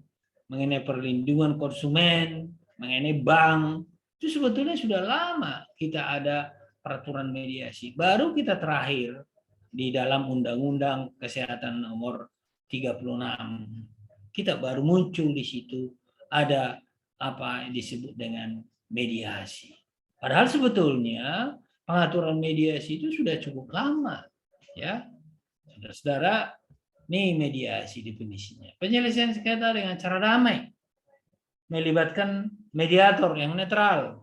mengenai perlindungan konsumen, mengenai bank. Itu sebetulnya sudah lama kita ada peraturan mediasi. Baru kita terakhir di dalam Undang-Undang Kesehatan nomor 36. Kita baru muncul di situ ada apa yang disebut dengan mediasi. Padahal sebetulnya pengaturan mediasi itu sudah cukup lama, ya. Saudara-saudara, ini mediasi definisinya. Penyelesaian sengketa dengan cara damai, melibatkan mediator yang netral,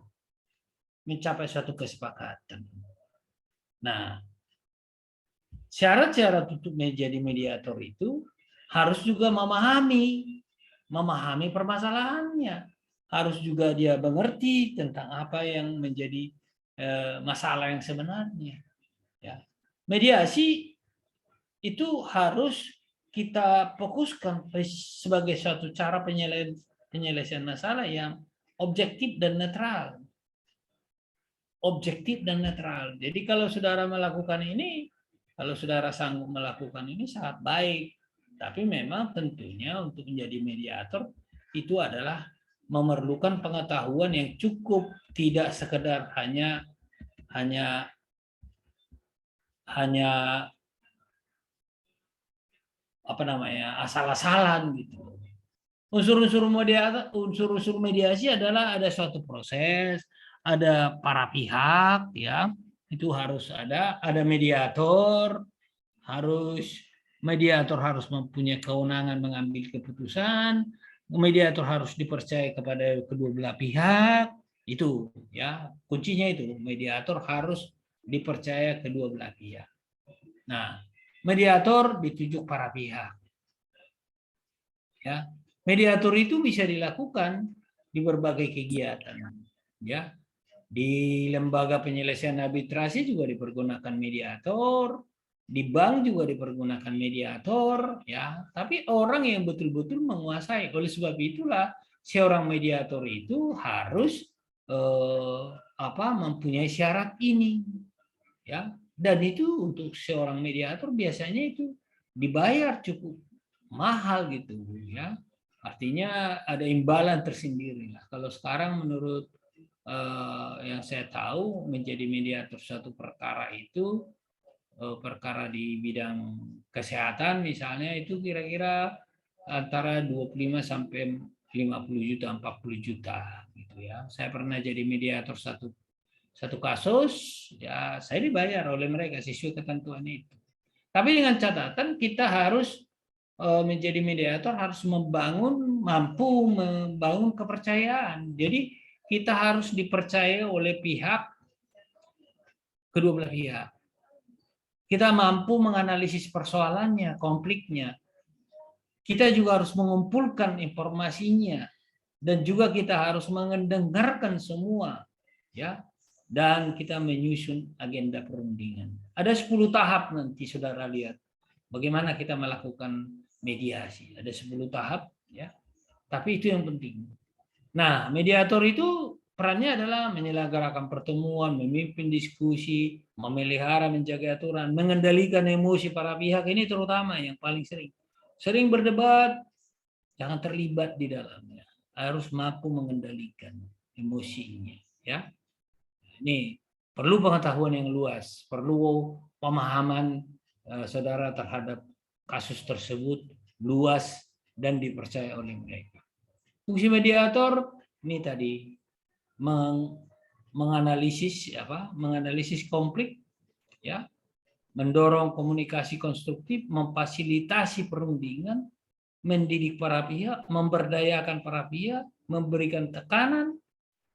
mencapai suatu kesepakatan. Nah, syarat-syarat untuk menjadi mediator itu harus juga memahami permasalahannya. Harus juga dia mengerti tentang apa yang menjadi masalah yang sebenarnya. Ya. Mediasi itu harus kita fokuskan sebagai suatu cara penyelesaian masalah yang objektif dan netral. Objektif dan netral. Jadi kalau saudara melakukan ini, kalau saudara sanggup melakukan ini sangat baik. Tapi memang tentunya untuk menjadi mediator itu adalah memerlukan pengetahuan yang cukup, tidak sekedar hanya apa namanya asal-asalan gitu. Unsur-unsur mediasi adalah ada suatu proses, ada para pihak ya, itu harus ada mediator, mediator harus mempunyai kewenangan mengambil keputusan, mediator harus dipercaya kepada kedua belah pihak, itu ya kuncinya itu, mediator harus dipercaya kedua belah pihak. Nah, mediator ditunjuk para pihak. Ya, mediator itu bisa dilakukan di berbagai kegiatan. Ya, di lembaga penyelesaian arbitrasi juga dipergunakan mediator, di bank juga dipergunakan mediator, ya. Tapi orang yang betul-betul menguasai. Oleh sebab itulah seorang mediator itu harus mempunyai syarat ini, ya. Dan itu untuk seorang mediator biasanya itu dibayar cukup mahal gitu, ya. Artinya ada imbalan tersendiri lah. Kalau sekarang menurut yang saya tahu menjadi mediator suatu perkara itu perkara di bidang kesehatan misalnya itu kira-kira antara 25 sampai 50 juta, 40 juta gitu ya. Saya pernah jadi mediator satu kasus, ya saya dibayar oleh mereka sesuai ketentuan itu. Tapi dengan catatan kita harus menjadi mediator harus mampu membangun kepercayaan. Jadi kita harus dipercaya oleh kedua belah pihak. Kita mampu menganalisis persoalannya, konfliknya. Kita juga harus mengumpulkan informasinya dan juga kita harus mendengarkan semua, ya. dan kita menyusun agenda perundingan. Ada 10 tahap nanti saudara lihat bagaimana kita melakukan mediasi. Ada 10 tahap ya. Tapi itu yang penting. Nah, mediator itu perannya adalah menyelenggarakan pertemuan, memimpin diskusi, memelihara, menjaga aturan, mengendalikan emosi para pihak. Ini terutama yang paling sering. Sering berdebat, jangan terlibat di dalamnya. Harus mampu mengendalikan emosinya. Ya, ini perlu pengetahuan yang luas, perlu pemahaman saudara terhadap kasus tersebut luas dan dipercaya oleh mereka. Fungsi mediator ini tadi menganalisis konflik, ya, mendorong komunikasi konstruktif, memfasilitasi perundingan, mendidik para pihak, memberdayakan para pihak, memberikan tekanan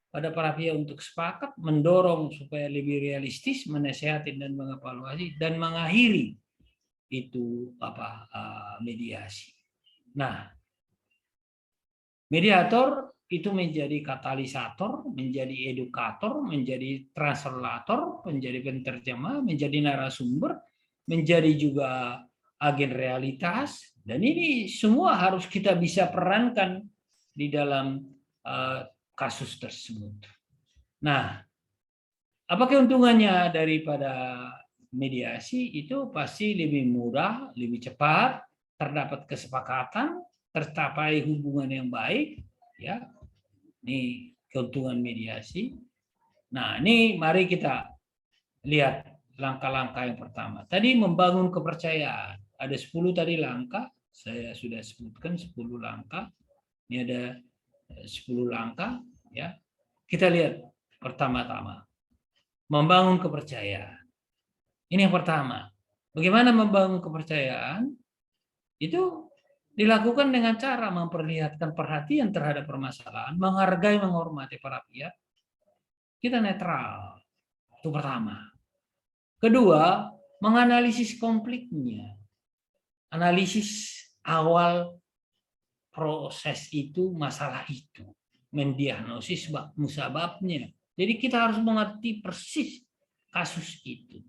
pada para pihak untuk sepakat, mendorong supaya lebih realistis, menasihati dan mengevaluasi, dan mengakhiri itu mediasi. Nah, mediator itu menjadi katalisator, menjadi edukator, menjadi translator, menjadi penterjemah, menjadi narasumber, menjadi juga agen realitas, dan ini semua harus kita bisa perankan di dalam kasus tersebut. Nah, apa keuntungannya daripada mediasi? Itu pasti lebih mudah, lebih cepat, terdapat kesepakatan, tercapai hubungan yang baik, ya. Ini keuntungan mediasi. Nah, ini mari kita lihat langkah-langkah yang pertama. Tadi membangun kepercayaan. Ada 10 tadi langkah, saya sudah sebutkan 10 langkah. Ini ada 10 langkah, ya. Kita lihat pertama-tama. Membangun kepercayaan. Ini yang pertama. Bagaimana membangun kepercayaan? Itu dilakukan dengan cara memperlihatkan perhatian terhadap permasalahan, menghargai, menghormati para pihak. Kita netral. Itu pertama. Kedua, menganalisis konfliknya. Analisis awal proses itu, masalah itu. Mendiagnosis musababnya. Jadi kita harus mengerti persis kasus itu.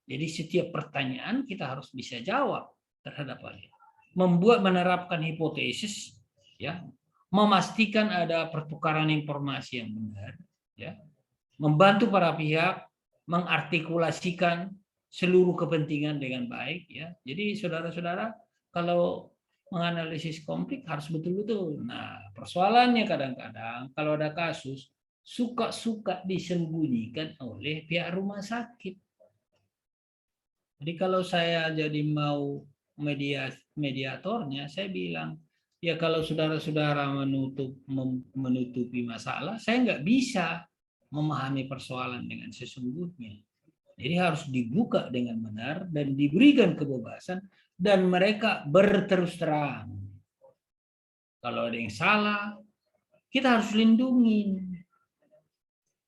Jadi setiap pertanyaan kita harus bisa jawab terhadap hal itu. Menerapkan hipotesis, ya, memastikan ada pertukaran informasi yang benar, ya, membantu para pihak mengartikulasikan seluruh kepentingan dengan baik, ya. Jadi saudara-saudara, kalau menganalisis konflik harus betul-betul. Nah, persoalannya kadang-kadang kalau ada kasus suka-suka disembunyikan oleh pihak rumah sakit. Jadi kalau saya jadi mau mediatornya, saya bilang, ya kalau saudara-saudara menutupi masalah, saya nggak bisa memahami persoalan dengan sesungguhnya. Jadi harus dibuka dengan benar dan diberikan kebebasan dan mereka berterus terang. Kalau ada yang salah, kita harus lindungi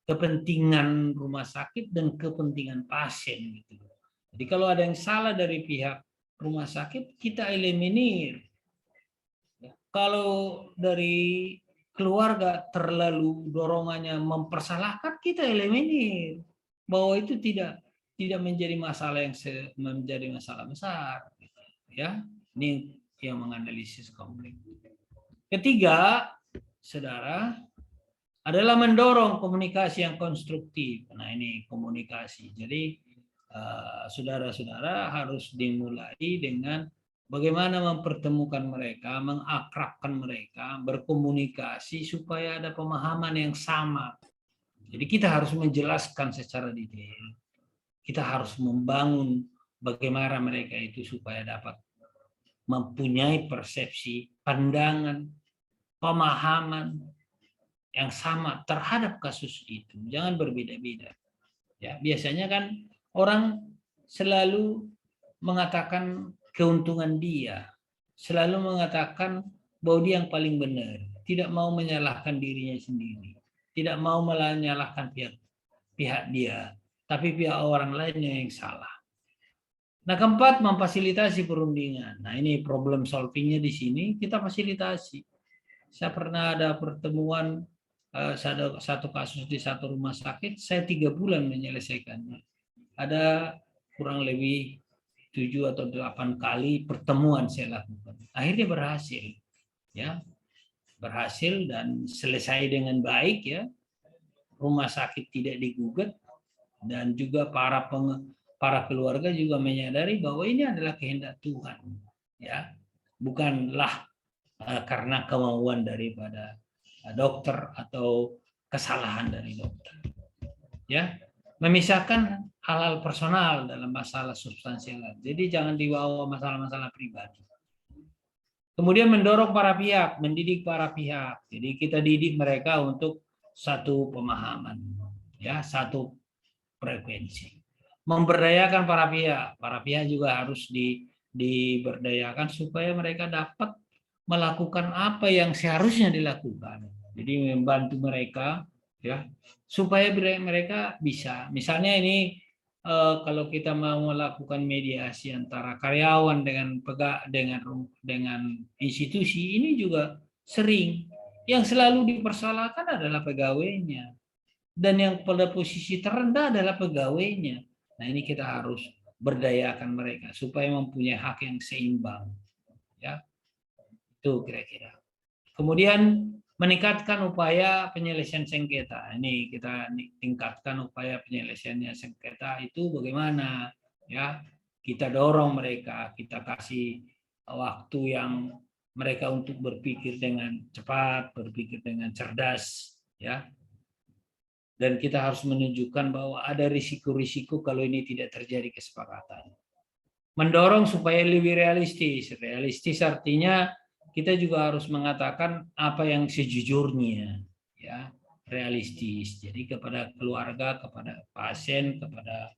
kepentingan rumah sakit dan kepentingan pasien. Gitu. Jadi kalau ada yang salah dari pihak rumah sakit, kita eliminir. Kalau dari keluarga terlalu dorongannya mempersalahkan, kita eliminir. Bahwa itu tidak menjadi masalah yang menjadi masalah besar. Ya, ini yang menganalisis konflik. Ketiga, saudara, adalah mendorong komunikasi yang konstruktif. Nah, ini komunikasi. Jadi saudara-saudara harus dimulai dengan bagaimana mempertemukan mereka, mengakrabkan mereka, berkomunikasi supaya ada pemahaman yang sama. Jadi kita harus menjelaskan secara detail. Kita harus membangun bagaimana mereka itu supaya dapat mempunyai persepsi, pandangan, pemahaman yang sama terhadap kasus itu. Jangan berbeda-beda. Ya, biasanya kan orang selalu mengatakan keuntungan dia, selalu mengatakan bahwa dia yang paling benar, tidak mau menyalahkan dirinya sendiri, tidak mau menyalahkan pihak dia, tapi pihak orang lainnya yang salah. Nah, keempat, memfasilitasi perundingan. Nah, ini problem solvingnya di sini kita fasilitasi. Saya pernah ada pertemuan satu kasus di satu rumah sakit, saya 3 bulan menyelesaikannya. Ada kurang lebih 7 atau 8 kali pertemuan saya lakukan. Akhirnya berhasil, ya, berhasil dan selesai dengan baik, ya. Rumah sakit tidak digugat dan juga para keluarga juga menyadari bahwa ini adalah kehendak Tuhan, ya, bukanlah karena kemauan daripada dokter atau kesalahan dari dokter, ya. Memisahkan hal-hal personal dalam masalah substansial. Jadi jangan dibawa masalah-masalah pribadi. Kemudian mendorong para pihak, mendidik para pihak. Jadi kita didik mereka untuk satu pemahaman, ya, satu frekuensi. Memberdayakan para pihak juga harus diberdayakan supaya mereka dapat melakukan apa yang seharusnya dilakukan. Jadi membantu mereka, ya, supaya mereka bisa. Misalnya ini kalau kita mau melakukan mediasi antara karyawan dengan institusi, ini juga sering yang selalu dipersalahkan adalah pegawainya, dan yang pada posisi terendah adalah pegawainya. Nah, ini kita harus berdayakan mereka supaya mempunyai hak yang seimbang, ya. Itu kira-kira. Kemudian meningkatkan upaya penyelesaian sengketa. Ini kita tingkatkan upaya penyelesaian sengketa itu bagaimana, ya. Kita dorong mereka, kita kasih waktu yang mereka untuk berpikir dengan cepat, berpikir dengan cerdas, ya. Dan kita harus menunjukkan bahwa ada risiko-risiko kalau ini tidak terjadi kesepakatan. Mendorong supaya lebih realistis. Realistis artinya kita juga harus mengatakan apa yang sejujurnya, ya, realistis. Jadi kepada keluarga, kepada pasien, kepada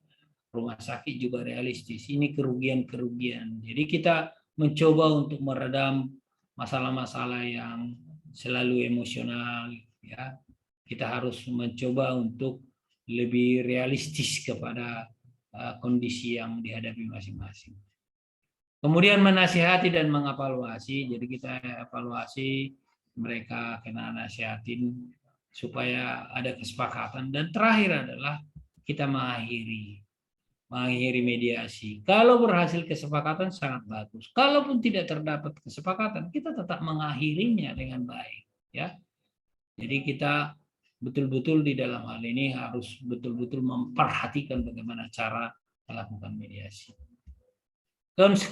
rumah sakit juga realistis. Ini kerugian-kerugian. Jadi kita mencoba untuk meredam masalah-masalah yang selalu emosional, ya. Kita harus mencoba untuk lebih realistis kepada kondisi yang dihadapi masing-masing. Kemudian menasihati dan mengevaluasi. Jadi kita evaluasi, mereka kena nasihatin supaya ada kesepakatan. Dan terakhir adalah kita mengakhiri mediasi. Kalau berhasil kesepakatan sangat bagus. Kalaupun tidak terdapat kesepakatan, kita tetap mengakhirinya dengan baik, ya. Jadi kita betul-betul di dalam hal ini harus betul-betul memperhatikan bagaimana cara melakukan mediasi.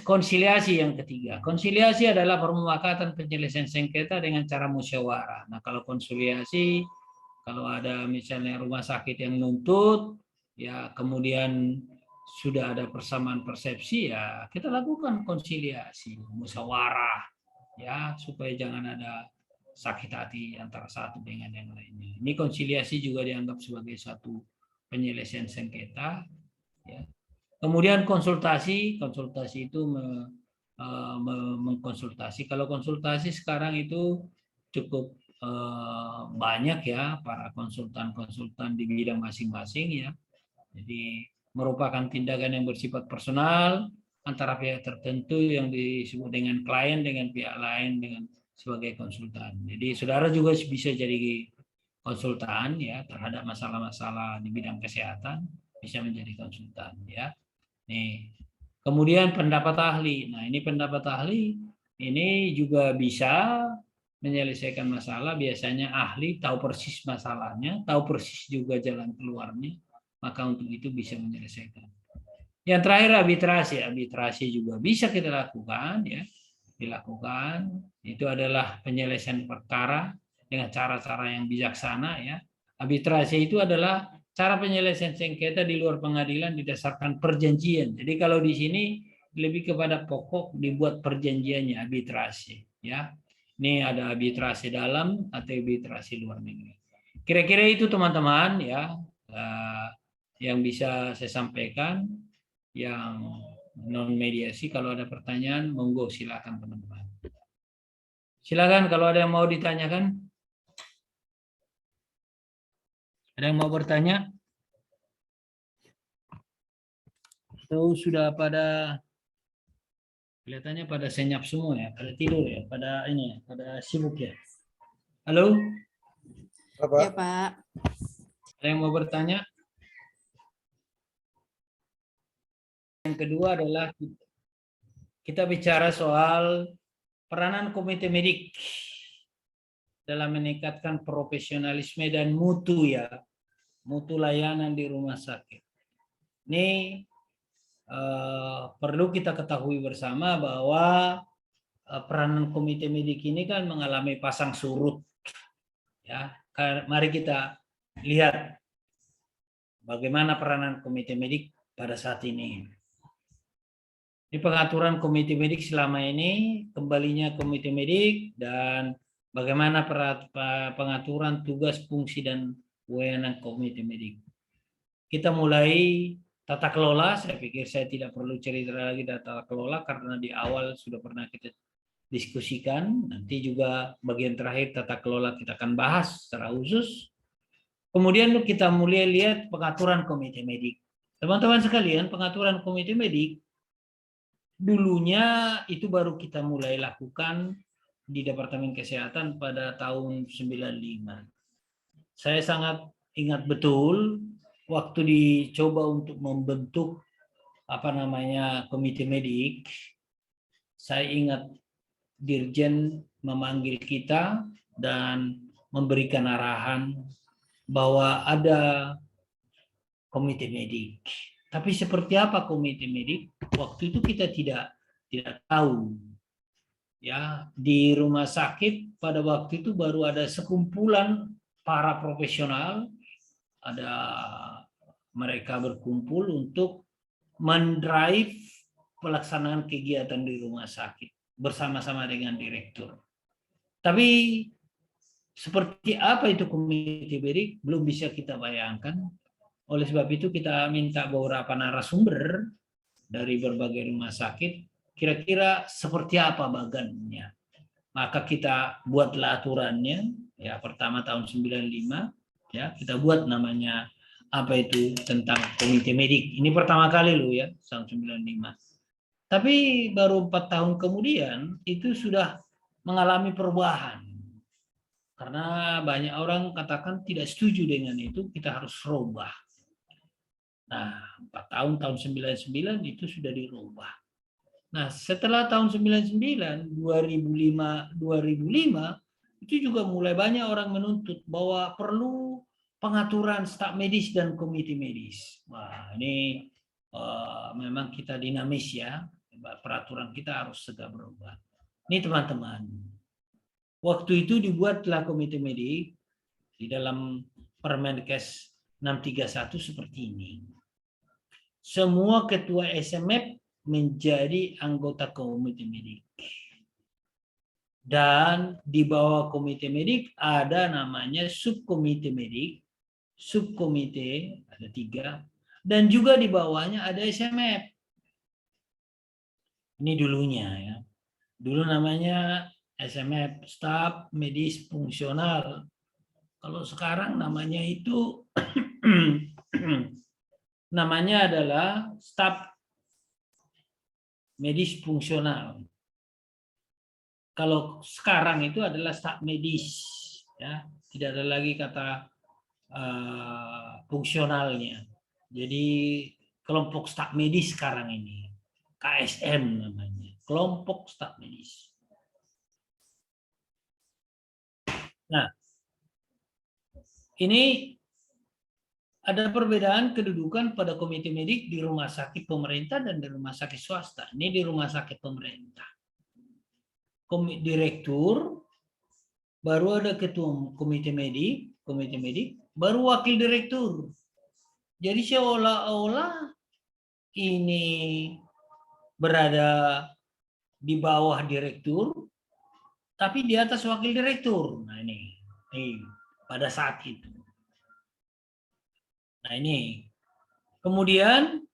Konsiliasi yang ketiga. Konsiliasi adalah permufakatan penyelesaian sengketa dengan cara musyawarah. Nah, kalau konsiliasi, kalau ada misalnya rumah sakit yang nuntut, ya, kemudian sudah ada persamaan persepsi, ya kita lakukan konsiliasi, musyawarah, ya, supaya jangan ada sakit hati antara satu dengan yang lainnya. Ini konsiliasi juga dianggap sebagai satu penyelesaian sengketa, ya. Kemudian konsultasi itu mengkonsultasi. Kalau konsultasi sekarang itu cukup banyak, ya, para konsultan di bidang masing-masing, ya. Jadi merupakan tindakan yang bersifat personal antara pihak tertentu yang disebut dengan klien dengan pihak lain dengan sebagai konsultan. Jadi saudara juga bisa jadi konsultan, ya, terhadap masalah-masalah di bidang kesehatan, bisa menjadi konsultan, ya. Nih. Kemudian pendapat ahli. Nah, ini pendapat ahli ini juga bisa menyelesaikan masalah. Biasanya ahli tahu persis masalahnya, tahu persis juga jalan keluarnya, maka untuk itu bisa menyelesaikan. Yang terakhir arbitrasi. Arbitrasi juga bisa kita lakukan, ya. Dilakukan. Itu adalah penyelesaian perkara dengan cara-cara yang bijaksana, ya. Arbitrasi itu adalah cara penyelesaian sengketa di luar pengadilan didasarkan perjanjian. Jadi kalau di sini lebih kepada pokok dibuat perjanjiannya, arbitrasi, ya. Ini ada arbitrasi dalam atau arbitrasi luar negeri. Kira-kira itu teman-teman, ya, yang bisa saya sampaikan. Yang non mediasi, kalau ada pertanyaan monggo silakan teman-teman. Silakan kalau ada yang mau ditanyakan. Ada yang mau bertanya? Atau sudah pada kelihatannya pada senyap semua, ya, pada tidur, ya, pada ini, pada sibuk, ya. Halo? Bapak. Ya, Pak. Ada yang mau bertanya? Yang kedua adalah kita bicara soal peranan komite medik dalam meningkatkan profesionalisme dan mutu ya, mutu layanan di rumah sakit. Ini perlu kita ketahui bersama bahwa peranan komite medik ini kan mengalami pasang surut. Ya, mari kita lihat bagaimana peranan komite medik pada saat ini. Di pengaturan komite medik selama ini, kembalinya komite medik dan bagaimana pengaturan tugas, fungsi, dan wewenang komite medik. Kita mulai tata kelola, saya pikir saya tidak perlu cerita lagi tata kelola karena di awal sudah pernah kita diskusikan. Nanti juga bagian terakhir tata kelola kita akan bahas secara khusus. Kemudian kita mulai lihat pengaturan komite medik. Teman-teman sekalian, pengaturan komite medik dulunya itu baru kita mulai lakukan di Departemen Kesehatan pada tahun 95. Saya sangat ingat betul waktu dicoba untuk membentuk komite medik. Saya ingat Dirjen memanggil kita dan memberikan arahan bahwa ada komite medik. Tapi seperti apa komite medik? Waktu itu kita tidak tahu. Ya, di rumah sakit pada waktu itu baru ada sekumpulan para profesional, ada mereka berkumpul untuk mendrive pelaksanaan kegiatan di rumah sakit bersama-sama dengan direktur. Tapi seperti apa itu komite medik belum bisa kita bayangkan. Oleh sebab itu kita minta beberapa narasumber dari berbagai rumah sakit, kira-kira seperti apa bagannya. Maka kita buatlah aturannya, ya pertama tahun 95, ya kita buat namanya apa itu tentang komite medik. Ini pertama kali loh ya, tahun 95. Tapi baru 4 tahun kemudian itu sudah mengalami perubahan. Karena banyak orang katakan tidak setuju dengan itu, kita harus rubah. Nah, 4 tahun 99 itu sudah dirubah. Nah, setelah tahun 99, 2005 itu juga mulai banyak orang menuntut bahwa perlu pengaturan staf medis dan komite medis. Wah, ini memang kita dinamis ya. Peraturan kita harus segera berubah. Ini teman-teman. Waktu itu dibuatlah komite medik di dalam Permenkes 631 seperti ini. Semua ketua SMF menjadi anggota komite medik. Dan di bawah komite medik ada namanya subkomite medik, subkomite ada 3, dan juga di bawahnya ada SMF. Ini dulunya ya. Dulu namanya SMF, staf medis fungsional. Kalau sekarang namanya itu namanya adalah staf medis fungsional. Kalau sekarang itu adalah staf medis, ya tidak ada lagi kata fungsionalnya. Jadi kelompok staf medis sekarang ini KSM namanya, kelompok staf medis. Nah, ini ada perbedaan kedudukan pada komite medik di rumah sakit pemerintah dan di rumah sakit swasta. Ini di rumah sakit pemerintah. Direktur, baru ada ketua komite medik, baru wakil direktur. Jadi seolah-olah ini berada di bawah direktur, tapi di atas wakil direktur. Nah ini pada saat itu. Nah ini, kemudian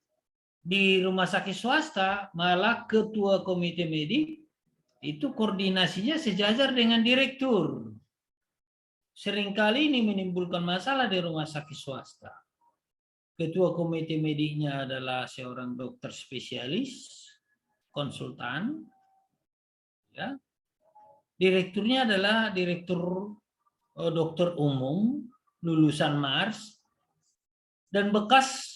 di rumah sakit swasta malah ketua komite medik itu koordinasinya sejajar dengan direktur. Seringkali ini menimbulkan masalah di rumah sakit swasta. Ketua komite mediknya adalah seorang dokter spesialis, konsultan, ya. Direkturnya adalah direktur dokter umum, lulusan Mars, dan bekas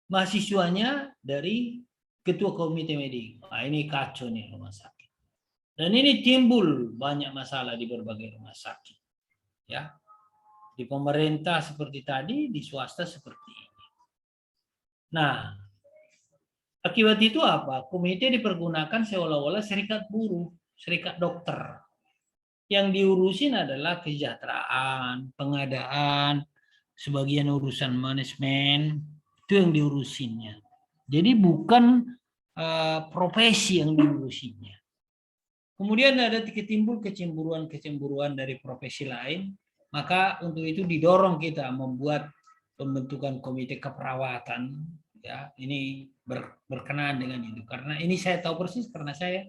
mahasiswanya dari ketua komite medik. Nah, ini kacau nih rumah sakit. Dan ini timbul banyak masalah di berbagai rumah sakit. Ya, di pemerintah seperti tadi, di swasta seperti ini. Nah, akibat itu apa? Komite dipergunakan seolah-olah serikat buruh, serikat dokter. Yang diurusin adalah kesejahteraan, pengadaan, sebagian urusan manajemen, itu yang diurusinnya. Jadi bukan profesi yang diurusinya. Kemudian ada ketimbul kecemburuan dari profesi lain, maka untuk itu didorong kita membuat pembentukan komite keperawatan. Ya, ini berkenaan dengan itu karena ini saya tahu persis karena saya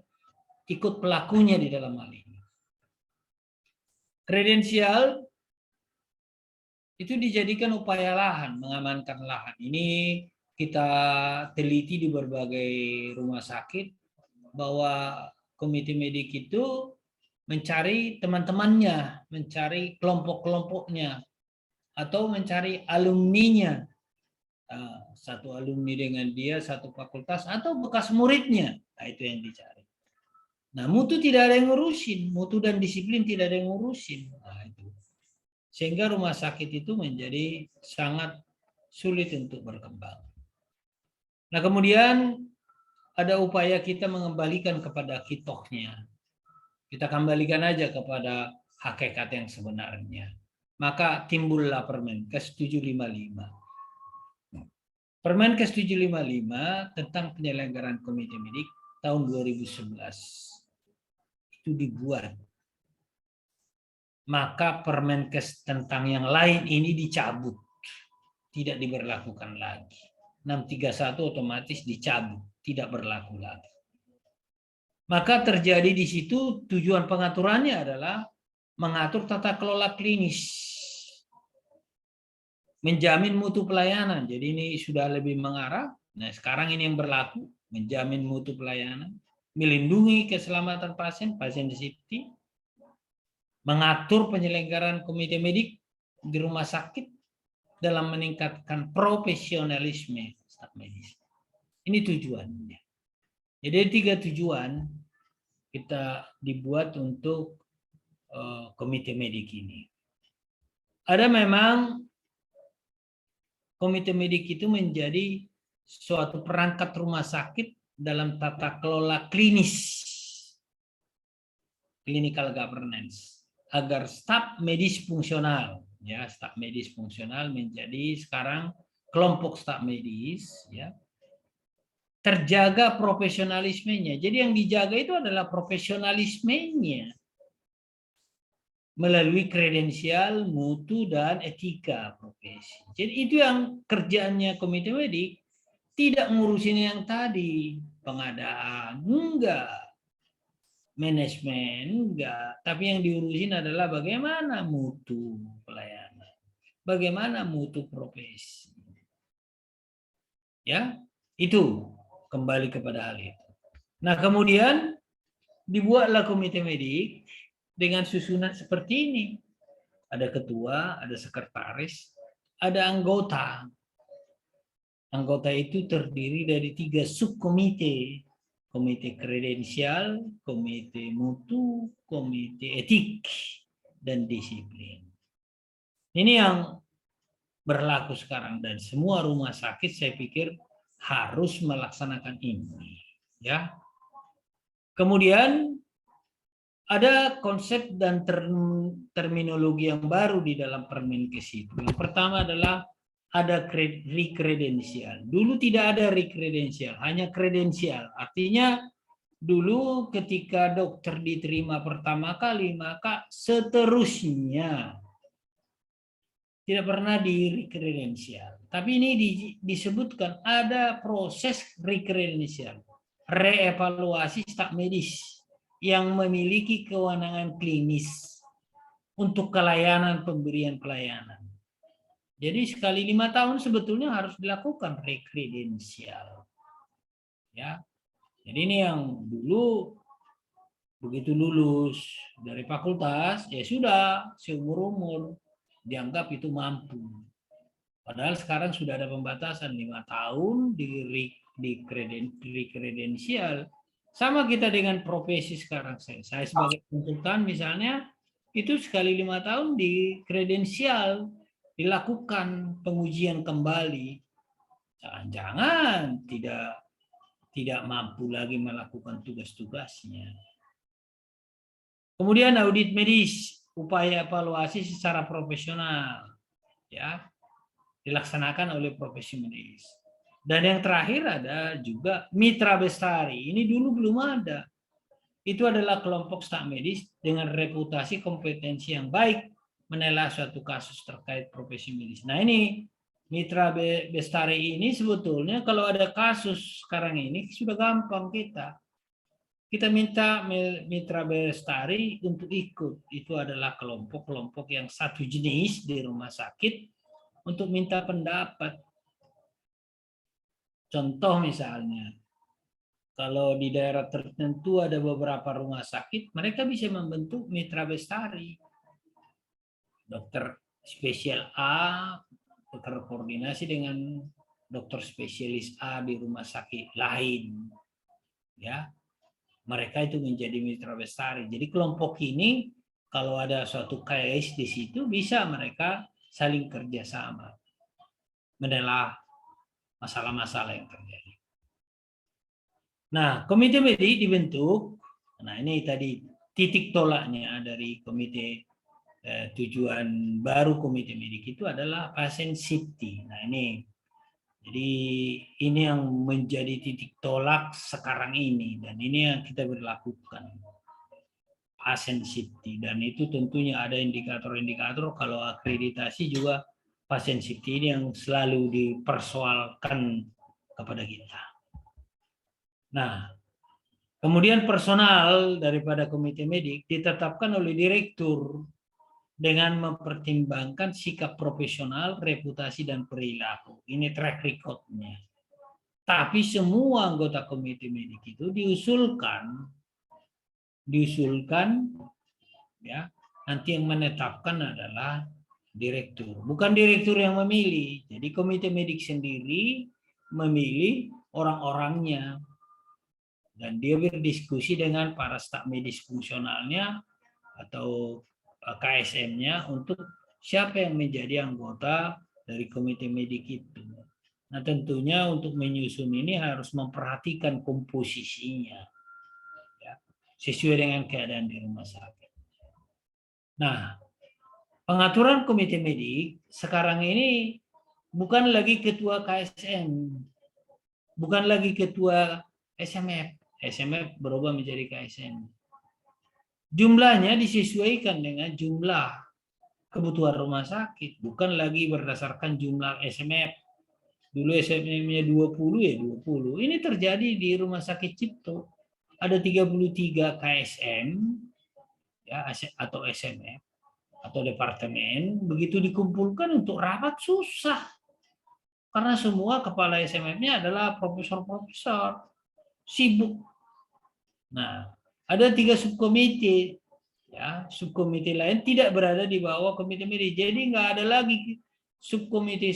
ikut pelakunya di dalam hal ini. Kredensial itu dijadikan upaya lahan, mengamankan lahan. Ini kita teliti di berbagai rumah sakit bahwa komite medik itu mencari teman-temannya, mencari kelompok-kelompoknya, atau mencari alumninya. Satu alumni dengan dia, satu fakultas, atau bekas muridnya. Nah, itu yang dicari. Nah, mutu tidak ada yang ngurusin, mutu dan disiplin tidak ada yang ngurusin. Nah, itu. Sehingga rumah sakit itu menjadi sangat sulit untuk berkembang. Nah, kemudian ada upaya kita mengembalikan kepada kitohnya. Kita kembalikan aja kepada hakikat yang sebenarnya. Maka timbullah Permenkes 755. Permenkes 755 tentang penyelenggaraan komite medik tahun 2011 itu dibuat. Maka Permenkes tentang yang lain ini dicabut. Tidak diberlakukan lagi. 631 otomatis dicabut, tidak berlaku lagi. Maka terjadi di situ tujuan pengaturannya adalah mengatur tata kelola klinis, menjamin mutu pelayanan. Jadi ini sudah lebih mengarah. Nah, sekarang ini yang berlaku, menjamin mutu pelayanan, melindungi keselamatan pasien, pasien safety, mengatur penyelenggaraan komite medik di rumah sakit dalam meningkatkan profesionalisme staf medis. Ini tujuannya. Jadi 3 tujuan kita dibuat untuk komite medik ini. Ada memang komite medik itu menjadi suatu perangkat rumah sakit dalam tata kelola klinis, clinical governance, agar staf medis fungsional, ya, staf medis fungsional menjadi sekarang kelompok staf medis, ya, terjaga profesionalismenya. Jadi yang dijaga itu adalah profesionalismenya melalui kredensial, mutu, dan etika profesi. Jadi itu yang kerjaannya komite medik, tidak ngurusin yang tadi, pengadaan, enggak, manajemen, enggak. Tapi yang diurusin adalah bagaimana mutu pelayanan, bagaimana mutu profesi. Ya, itu kembali kepada hal itu. Nah, kemudian dibuatlah komite medik dengan susunan seperti ini. Ada ketua, ada sekretaris, ada anggota. Anggota itu terdiri dari 3 subkomite. Komite kredensial, komite mutu, komite etik, dan disiplin. Ini yang berlaku sekarang dan semua rumah sakit saya pikir harus melaksanakan ini. Ya. Kemudian ada konsep dan terminologi yang baru di dalam Permenkes itu. Yang pertama adalah ada rekredensial. Dulu tidak ada rekredensial, hanya kredensial. Artinya dulu ketika dokter diterima pertama kali, maka seterusnya tidak pernah di rekredensial. Tapi ini disebutkan ada proses rekredensial, reevaluasi staf medis yang memiliki kewenangan klinis untuk pemberian pelayanan. Jadi sekali 5 tahun sebetulnya harus dilakukan rekredensial. Ya, jadi ini yang dulu Begitu lulus dari fakultas, ya sudah seumur-umur dianggap itu mampu. Padahal sekarang sudah ada pembatasan 5 tahun di kredensial. Sama kita dengan profesi sekarang. Saya sebagai konsultan misalnya, itu sekali 5 tahun di kredensial dilakukan pengujian kembali. Jangan-jangan tidak mampu lagi melakukan tugas-tugasnya. Kemudian audit medis, upaya evaluasi secara profesional, ya, dilaksanakan oleh profesi medis. Dan yang terakhir ada juga mitra bestari. Ini dulu belum ada. Itu adalah kelompok staf medis dengan reputasi kompetensi yang baik menelaah suatu kasus terkait profesi medis. Nah ini mitra bestari ini sebetulnya kalau ada kasus sekarang ini sudah gampang kita minta mitra bestari untuk ikut. Itu adalah kelompok-kelompok yang satu jenis di rumah sakit untuk minta pendapat. Contoh misalnya, kalau di daerah tertentu ada beberapa rumah sakit, mereka bisa membentuk mitra bestari. Dokter spesial A berkoordinasi dengan dokter spesialis A di rumah sakit lain. Ya, mereka itu menjadi mitra bestari. Jadi kelompok ini kalau ada suatu case di situ bisa mereka saling kerjasama menelaah masalah-masalah yang terjadi. Nah, komite medik dibentuk. Nah, ini tadi titik tolaknya dari komite tujuan baru komite medik itu adalah patient safety. Nah, ini jadi ini yang menjadi titik tolak sekarang ini dan ini yang kita berlakukan. Patient safety dan itu tentunya ada indikator-indikator kalau akreditasi juga patient safety ini yang selalu dipersoalkan kepada kita. Nah, kemudian personal daripada komite medik ditetapkan oleh direktur dengan mempertimbangkan sikap profesional, reputasi dan perilaku. Ini track record-nya. Tapi semua anggota komite medik itu diusulkan ya, nanti yang menetapkan adalah direktur, bukan direktur yang memilih. Jadi komite medik sendiri memilih orang-orangnya dan dia berdiskusi dengan para staf medis fungsionalnya atau KSM-nya untuk siapa yang menjadi anggota dari komite medik itu. Nah tentunya untuk menyusun ini harus memperhatikan komposisinya ya, sesuai dengan keadaan di rumah sakit. Nah, pengaturan komite medik sekarang ini bukan lagi ketua KSM, bukan lagi ketua SMF. SMF berubah menjadi KSM. Jumlahnya disesuaikan dengan jumlah kebutuhan rumah sakit, bukan lagi berdasarkan jumlah SMF. Dulu SMF-nya 20 ya 20. Ini terjadi di Rumah Sakit Cipto. Ada 33 KSM ya atau SMF atau departemen, begitu dikumpulkan untuk rapat susah. Karena semua kepala SMF-nya adalah profesor-profesor. Sibuk. Nah, ada 3 subkomite. Ya, subkomite lain tidak berada di bawah komite medik. Jadi nggak ada lagi subkomite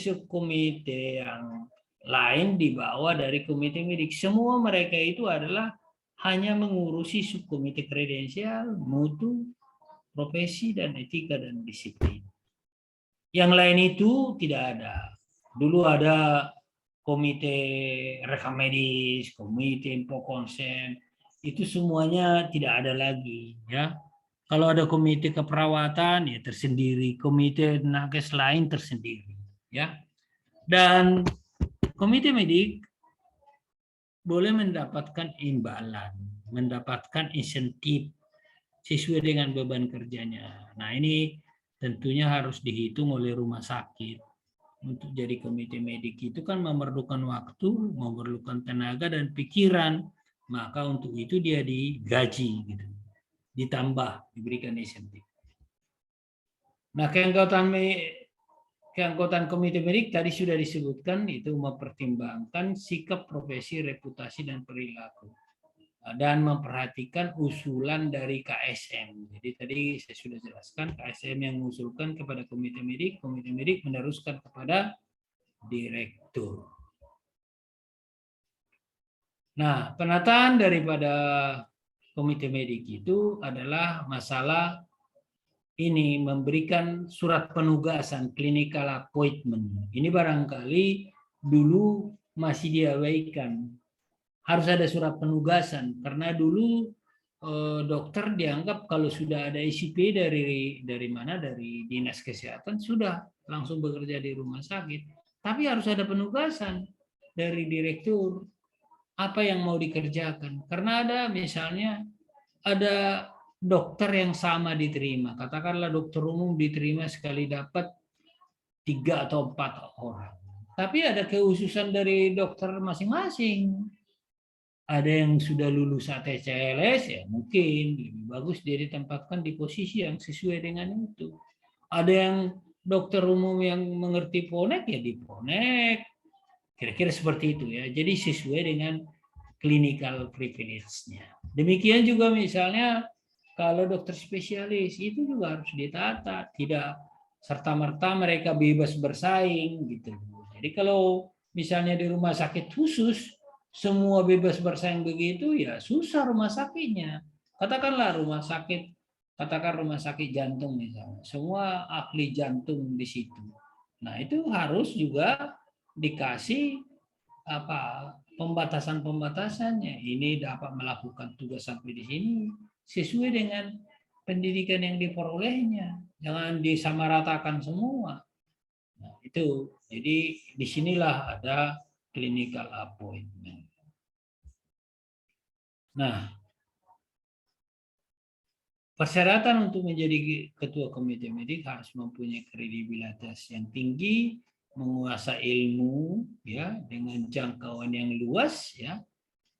yang lain di bawah dari komite medik. Semua mereka itu adalah hanya mengurusi subkomite kredensial, mutu, profesi, dan etika dan disiplin. Yang lain itu tidak ada. Dulu ada komite rekam medis, komite info konsen, itu semuanya tidak ada lagi, ya. Kalau ada komite keperawatan ya tersendiri, komite nakes lain tersendiri, ya. Dan komite medik boleh mendapatkan imbalan, mendapatkan insentif sesuai dengan beban kerjanya. Nah, ini tentunya harus dihitung oleh rumah sakit. Untuk jadi komite medik itu kan memerlukan waktu, memerlukan tenaga dan pikiran. Maka untuk itu dia digaji gitu. Ditambah, diberikan insentif. Nah, keanggotaan komite medik tadi sudah disebutkan itu mempertimbangkan sikap, profesi, reputasi dan perilaku. dan memperhatikan usulan dari KSM. Jadi tadi saya sudah jelaskan, KSM yang mengusulkan kepada komite medik meneruskan kepada direktur. Nah, penataan daripada komite medik itu adalah masalah ini memberikan surat penugasan clinical appointment. Ini barangkali dulu masih diabaikan. Harus ada surat penugasan karena dulu dokter dianggap kalau sudah ada SIP dari mana, dari dinas kesehatan, sudah langsung bekerja di rumah sakit. Tapi harus ada penugasan dari direktur apa yang mau dikerjakan. Karena ada misalnya ada dokter yang sama diterima, katakanlah dokter umum diterima sekali dapat 3 atau 4 orang. Tapi ada kekhususan dari dokter masing-masing. Ada yang sudah lulus ATCLS, ya mungkin lebih bagus dia ditempatkan di posisi yang sesuai dengan itu. Ada yang dokter umum yang mengerti ponek, ya di ponek. Kira-kira seperti itu ya. Jadi sesuai dengan clinical privilege-nya. Demikian juga misalnya kalau dokter spesialis itu juga harus ditata, tidak serta-merta mereka bebas bersaing gitu. Jadi kalau misalnya di rumah sakit khusus semua bebas bersaing begitu, ya susah rumah sakitnya. Katakanlah katakan rumah sakit jantung misalnya, semua ahli jantung di situ. Nah, itu harus juga dikasih apa pembatasan-pembatasannya. Ini dapat melakukan tugas sampai di sini sesuai dengan pendidikan yang diperolehnya. Jangan disamaratakan semua. Nah, itu. Jadi disinilah ada clinical appointment. Nah, persyaratan untuk menjadi ketua komite medik harus mempunyai kredibilitas yang tinggi, menguasai ilmu ya dengan jangkauan yang luas ya,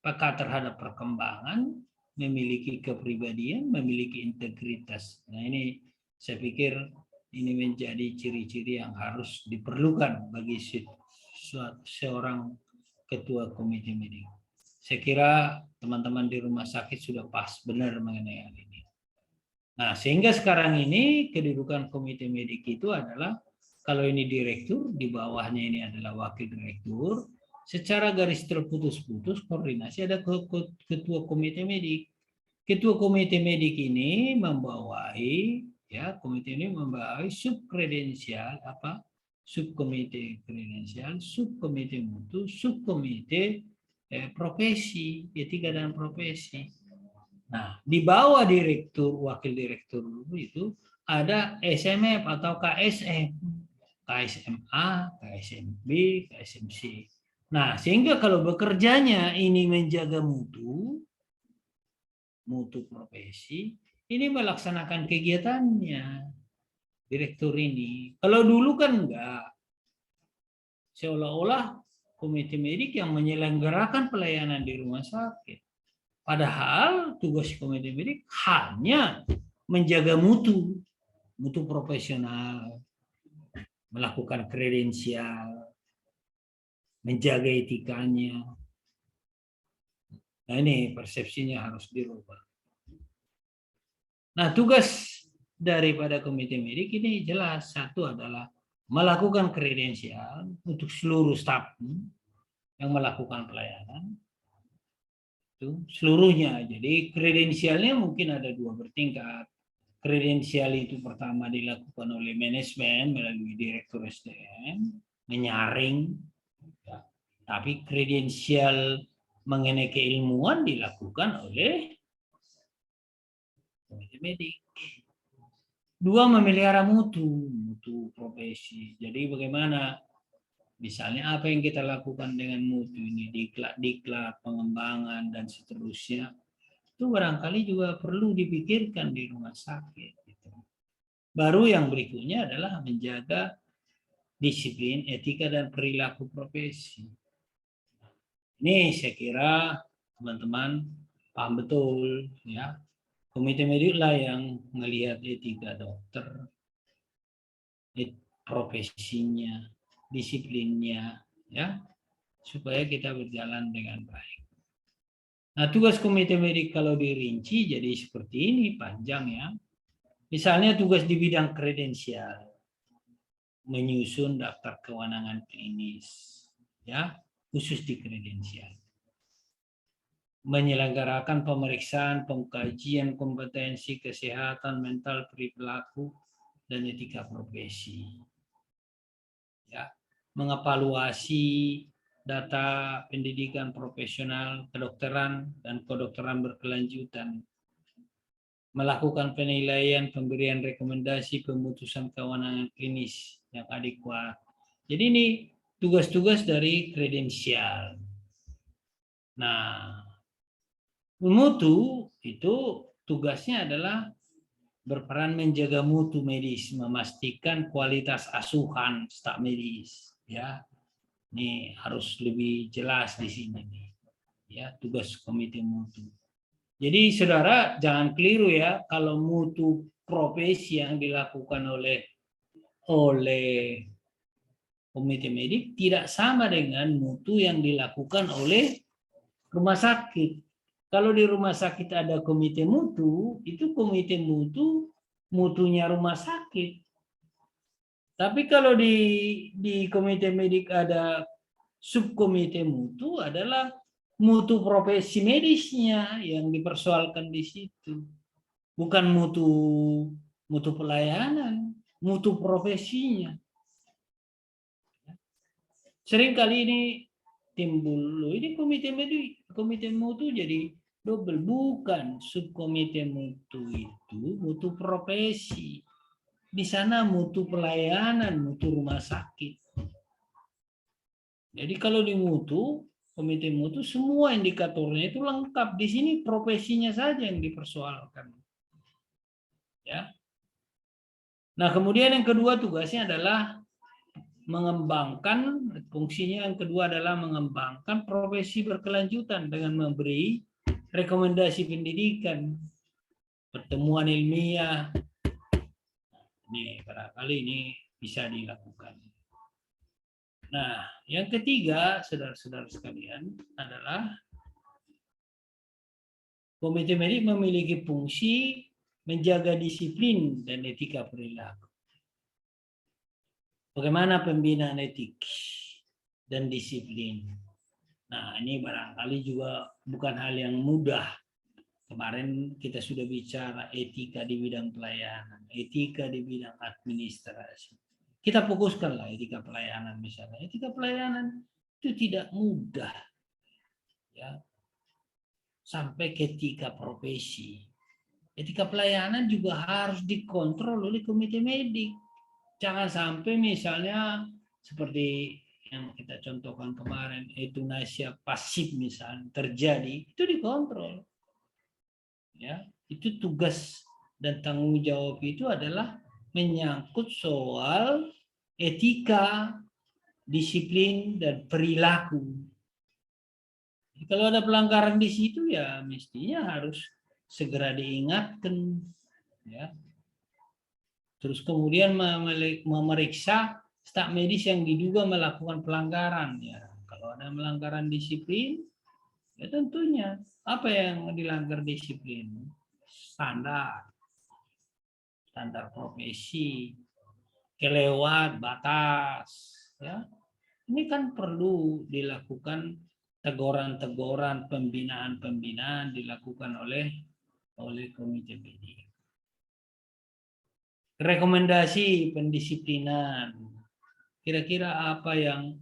peka terhadap perkembangan, memiliki kepribadian, memiliki integritas. Nah, ini saya pikir ini menjadi ciri-ciri yang harus diperlukan bagi seorang ketua komite medik. Saya kira teman-teman di rumah sakit sudah pas benar mengenai hal ini. Nah, sehingga sekarang ini kedudukan komite medik itu adalah kalau ini direktur, di bawahnya ini adalah wakil direktur, secara garis terputus-putus koordinasi ada ketua komite medik. Ketua komite medik ini membawahi ya, komite ini membawahi subkredensial apa? Subkomite kredensial, subkomite mutu, subkomite profesi, etika dan profesi. Nah, di bawah direktur, wakil direktur itu ada SMF atau KSM, KSMA, KSMB, KSMC. Nah, sehingga kalau bekerjanya ini menjaga mutu profesi, ini melaksanakan kegiatannya direktur ini. Kalau dulu kan enggak, seolah-olah komite medik yang menyelenggarakan pelayanan di rumah sakit. Padahal tugas komite medik hanya menjaga mutu profesional, melakukan kredensial, menjaga etikanya. Nah, ini persepsinya harus dirubah. Nah, tugas daripada komite medik ini jelas. Satu adalah melakukan kredensial untuk seluruh staf yang melakukan pelayanan. Itu seluruhnya. Jadi kredensialnya mungkin ada 2 bertingkat. Kredensial itu pertama dilakukan oleh manajemen melalui direktur SDM, menyaring. Ya. Tapi kredensial mengenai keilmuan dilakukan oleh komite medik. 2, memelihara mutu profesi. Jadi bagaimana misalnya apa yang kita lakukan dengan mutu ini, diklat, pengembangan dan seterusnya, itu barangkali juga perlu dipikirkan di rumah sakit. Gitu. Baru yang berikutnya adalah menjaga disiplin, etika dan perilaku profesi. Ini saya kira teman-teman paham betul ya. Komite medik lah yang melihat etika dokter, profesinya, disiplinnya, ya, supaya kita berjalan dengan baik. Nah, tugas komite medik kalau dirinci jadi seperti ini, panjang ya. Misalnya tugas di bidang kredensial, menyusun daftar kewenangan klinis, ya, khusus di kredensial. Menyelenggarakan pemeriksaan, pengkajian kompetensi kesehatan mental perilaku dan etika profesi. Ya, mengevaluasi data pendidikan profesional, kedokteran, dan kedokteran berkelanjutan, melakukan penilaian, pemberian rekomendasi, pemutusan kewenangan klinis yang adekuat. Jadi ini tugas-tugas dari kredensial. Nah, mutu itu tugasnya adalah berperan menjaga mutu medis, memastikan kualitas asuhan staf medis, ya. Ini harus lebih jelas di sini nih. Ya, tugas komite mutu. Jadi saudara jangan keliru ya, kalau mutu profesi yang dilakukan oleh komite medik tidak sama dengan mutu yang dilakukan oleh rumah sakit. Kalau di rumah sakit ada komite mutu, itu komite mutu mutunya rumah sakit. Tapi kalau di komite medik ada subkomite mutu adalah mutu profesi medisnya yang dipersoalkan di situ. Bukan mutu pelayanan, mutu profesinya. Sering kali ini timbul, ini komite mutu jadi double, bukan subkomite mutu itu mutu profesi. Di sana mutu pelayanan, mutu rumah sakit. Jadi kalau di mutu, komite mutu semua indikatornya itu lengkap. Di sini profesinya saja yang dipersoalkan. Ya. Nah, kemudian yang kedua tugasnya adalah mengembangkan, fungsinya yang kedua adalah mengembangkan profesi berkelanjutan dengan memberi rekomendasi pendidikan, pertemuan ilmiah. Ini barangkali ini bisa dilakukan. Nah, yang ketiga, saudara-saudara sekalian, adalah komite medik memiliki fungsi menjaga disiplin dan etika perilaku. Bagaimana pembinaan etik dan disiplin? Nah, ini barangkali juga bukan hal yang mudah. Kemarin kita sudah bicara etika di bidang pelayanan, etika di bidang administrasi. Kita fokuskanlah etika pelayanan misalnya. Etika pelayanan itu tidak mudah, ya, sampai ke etika profesi. Etika pelayanan juga harus dikontrol oleh komite medik. Jangan sampai misalnya seperti yang kita contohkan kemarin, euthanasia pasif misalnya terjadi, itu dikontrol. Ya, itu tugas dan tanggung jawab itu adalah menyangkut soal etika, disiplin, dan perilaku. Kalau ada pelanggaran di situ ya mestinya harus segera diingatkan, ya. Terus kemudian memeriksa staf medis yang diduga melakukan pelanggaran, ya. Kalau ada melanggaran disiplin, ya tentunya apa yang dilanggar disiplin? Standar profesi, kelewat batas, ya. Ini kan perlu dilakukan teguran-teguran, pembinaan-pembinaan dilakukan oleh komite medik. Rekomendasi pendisiplinan. Kira-kira apa yang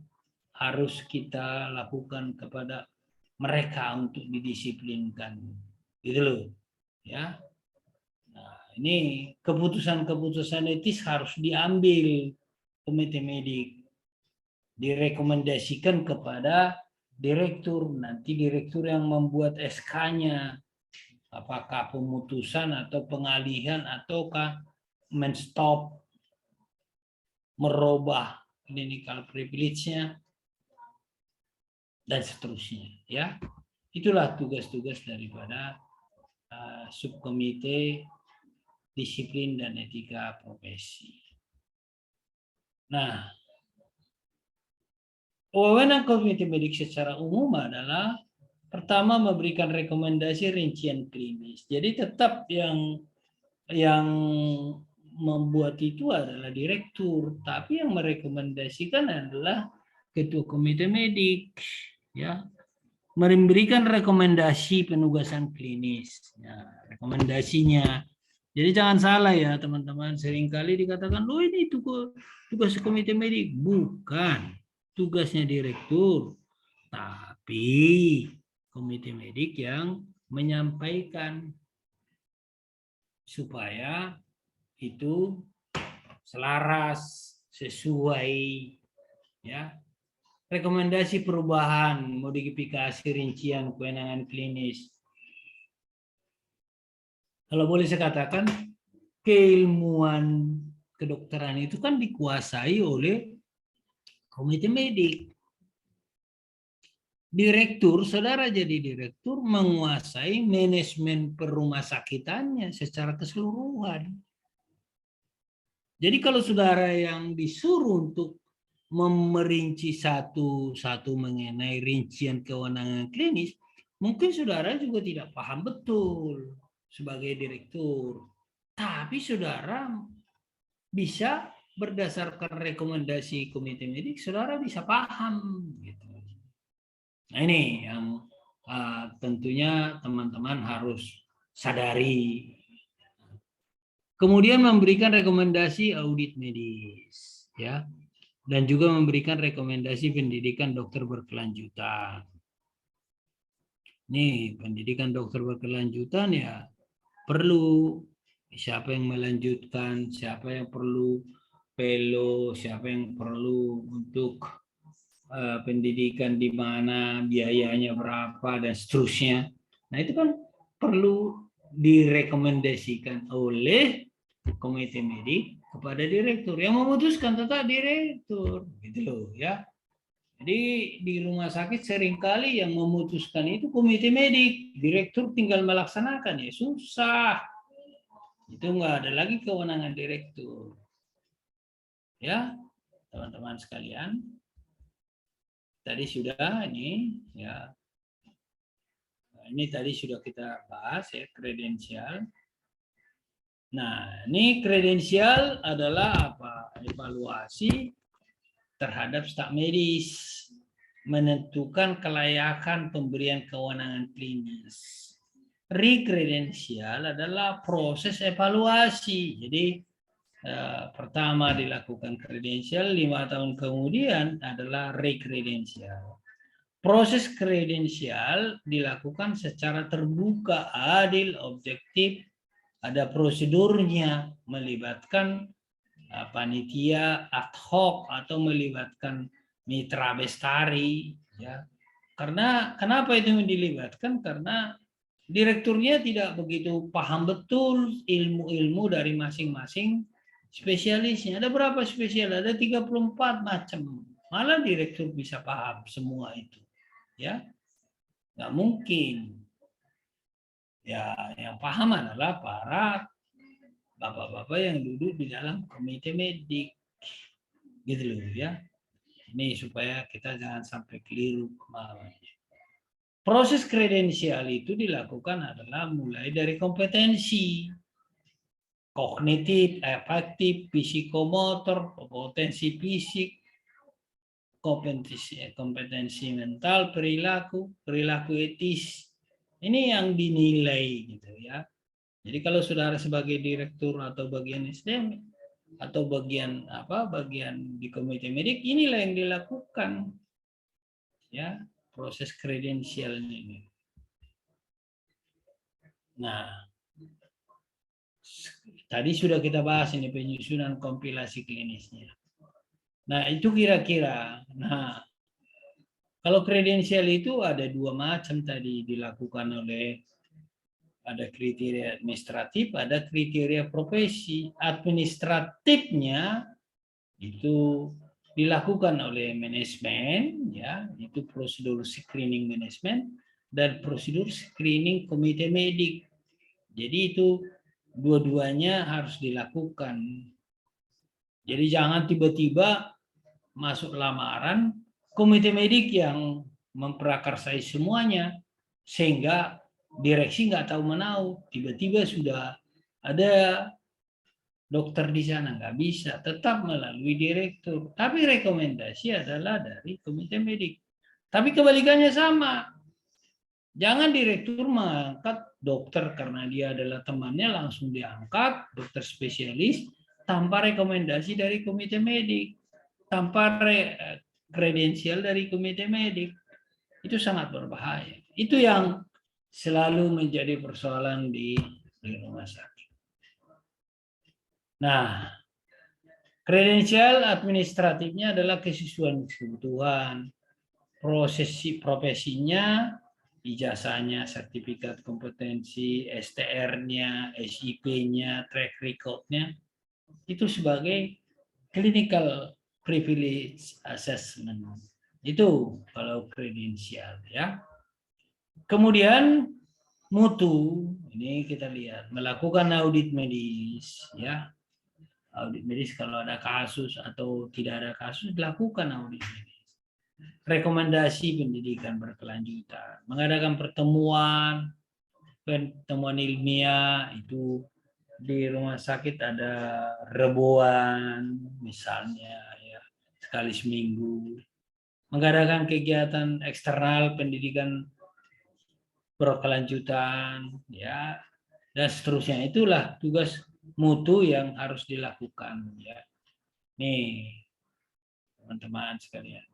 harus kita lakukan kepada mereka untuk didisiplinkan? Gitu loh, ya. Nah, ini keputusan-keputusan etis harus diambil komite medik, direkomendasikan kepada direktur, nanti direktur yang membuat SK-nya, apakah pemutusan atau pengalihan ataukah menstop, merubah clinical privilege-nya, dan seterusnya, ya. Itulah tugas-tugas daripada subkomite disiplin dan etika profesi. Nah, wewenang komite medik secara umum adalah Pertama, memberikan rekomendasi rincian klinis. Jadi tetap yang membuat itu adalah direktur, tapi yang merekomendasikan adalah ketua komite medik, ya, memberikan rekomendasi penugasan klinis, ya, rekomendasinya. Jadi jangan salah ya teman-teman, seringkali dikatakan, loh ini tugas komite medik, bukan tugasnya direktur, tapi komite medik yang menyampaikan supaya itu selaras, sesuai, ya. Rekomendasi perubahan, modifikasi rincian kewenangan klinis. Kalau boleh saya katakan, keilmuan kedokteran itu kan dikuasai oleh komite medik. Direktur, saudara jadi direktur menguasai manajemen perumah sakitannya secara keseluruhan. Jadi kalau saudara yang disuruh untuk memerinci satu-satu mengenai rincian kewenangan klinis, mungkin saudara juga tidak paham betul sebagai direktur. Tapi saudara bisa berdasarkan rekomendasi komite medik, saudara bisa paham. Gitu. Nah ini yang tentunya teman-teman harus sadari. Kemudian memberikan rekomendasi audit medis, ya, dan juga memberikan rekomendasi pendidikan dokter berkelanjutan. Nih, pendidikan dokter berkelanjutan ya perlu siapa yang melanjutkan, siapa yang perlu fellow, siapa yang perlu untuk pendidikan di mana, biayanya berapa, dan seterusnya. Nah itu kan perlu direkomendasikan oleh komite medik kepada direktur. Yang memutuskan tetap direktur, gitu loh ya. Jadi di rumah sakit seringkali yang memutuskan itu komite medik, direktur tinggal melaksanakan, ya susah. Itu nggak ada lagi kewenangan direktur. Ya, teman-teman sekalian. Tadi sudah ini ya. Ini tadi sudah kita bahas ya, kredensial. Nah, ini kredensial adalah apa? Evaluasi terhadap staf medis, menentukan kelayakan pemberian kewenangan klinis. Rekredensial adalah proses evaluasi. Jadi pertama dilakukan kredensial, 5 tahun kemudian adalah rekredensial. Proses kredensial dilakukan secara terbuka, adil, objektif, ada prosedurnya, melibatkan panitia ad hoc atau melibatkan mitra bestari, ya. Karena kenapa itu dilibatkan? Karena direkturnya tidak begitu paham betul ilmu-ilmu dari masing-masing spesialisnya. Ada berapa spesial? Ada 34 macam. Malah direktur bisa paham semua itu. Ya, nggak mungkin. Ya, yang paham adalah para bapak-bapak yang duduk di dalam komite medik, gitu loh ya. Ini supaya kita jangan sampai keliru pemahamannya. Proses kredensial itu dilakukan adalah mulai dari kompetensi kognitif, afektif, psikomotor, potensi fisik, kompetensi mental, perilaku etis. Ini yang dinilai gitu ya. Jadi kalau saudara sebagai direktur atau bagian SDM atau bagian di komite medik, inilah yang dilakukan ya, proses kredensialnya ini. Nah, tadi sudah kita bahas ini penyusunan kompilasi klinisnya. Nah, itu kira-kira. Nah, kalau kredensial itu ada 2 macam tadi dilakukan oleh, ada kriteria administratif, ada kriteria profesi. Administratifnya itu dilakukan oleh manajemen, ya, itu prosedur screening manajemen dan prosedur screening komite medik. Jadi itu dua-duanya harus dilakukan. Jadi jangan tiba-tiba masuk lamaran komite medik yang memprakarsai semuanya, sehingga direksi nggak tahu menahu, tiba-tiba sudah ada dokter di sana, nggak bisa, tetap melalui direktur. Tapi rekomendasi adalah dari komite medik. Tapi kebalikannya sama. Jangan direktur mengangkat dokter karena dia adalah temannya, langsung diangkat dokter spesialis tanpa rekomendasi dari komite medik, tanpa kredensial dari komite medik. Itu sangat berbahaya. Itu yang selalu menjadi persoalan di rumah sakit. Nah, kredensial administratifnya adalah kesesuaian kebutuhan, prosesi profesinya, ijazahnya, sertifikat kompetensi, STR-nya, SIP-nya, track record-nya, itu sebagai clinical privilege assessment. Itu kalau kredensial ya. Kemudian mutu, ini kita lihat, melakukan audit medis ya. Audit medis kalau ada kasus atau tidak ada kasus, dilakukan audit medis. Rekomendasi pendidikan berkelanjutan, mengadakan pertemuan ilmiah, itu di rumah sakit ada rebuan misalnya ya, sekali seminggu. Mengadakan kegiatan eksternal pendidikan berkelanjutan ya, dan seterusnya. Itulah tugas mutu yang harus dilakukan ya. Nih teman-teman sekalian.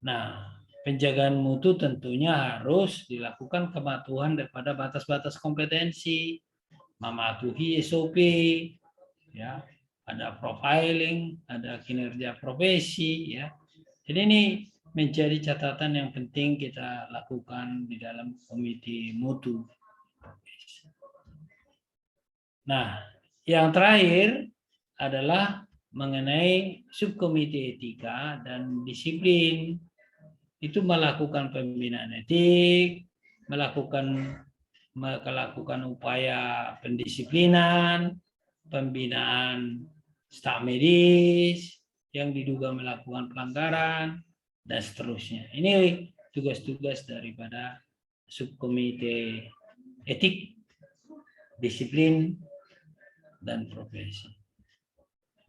Nah, penjagaan mutu tentunya harus dilakukan kepatuhan daripada batas-batas kompetensi, mematuhi SOP, ya, ada profiling, ada kinerja profesi, ya. Jadi ini menjadi catatan yang penting kita lakukan di dalam komite mutu. Nah, yang terakhir adalah mengenai subkomite etika dan disiplin. Itu melakukan pembinaan etik, melakukan upaya pendisiplinan, pembinaan staf medis yang diduga melakukan pelanggaran, dan seterusnya. Ini tugas-tugas daripada subkomite etik, disiplin, dan profesi.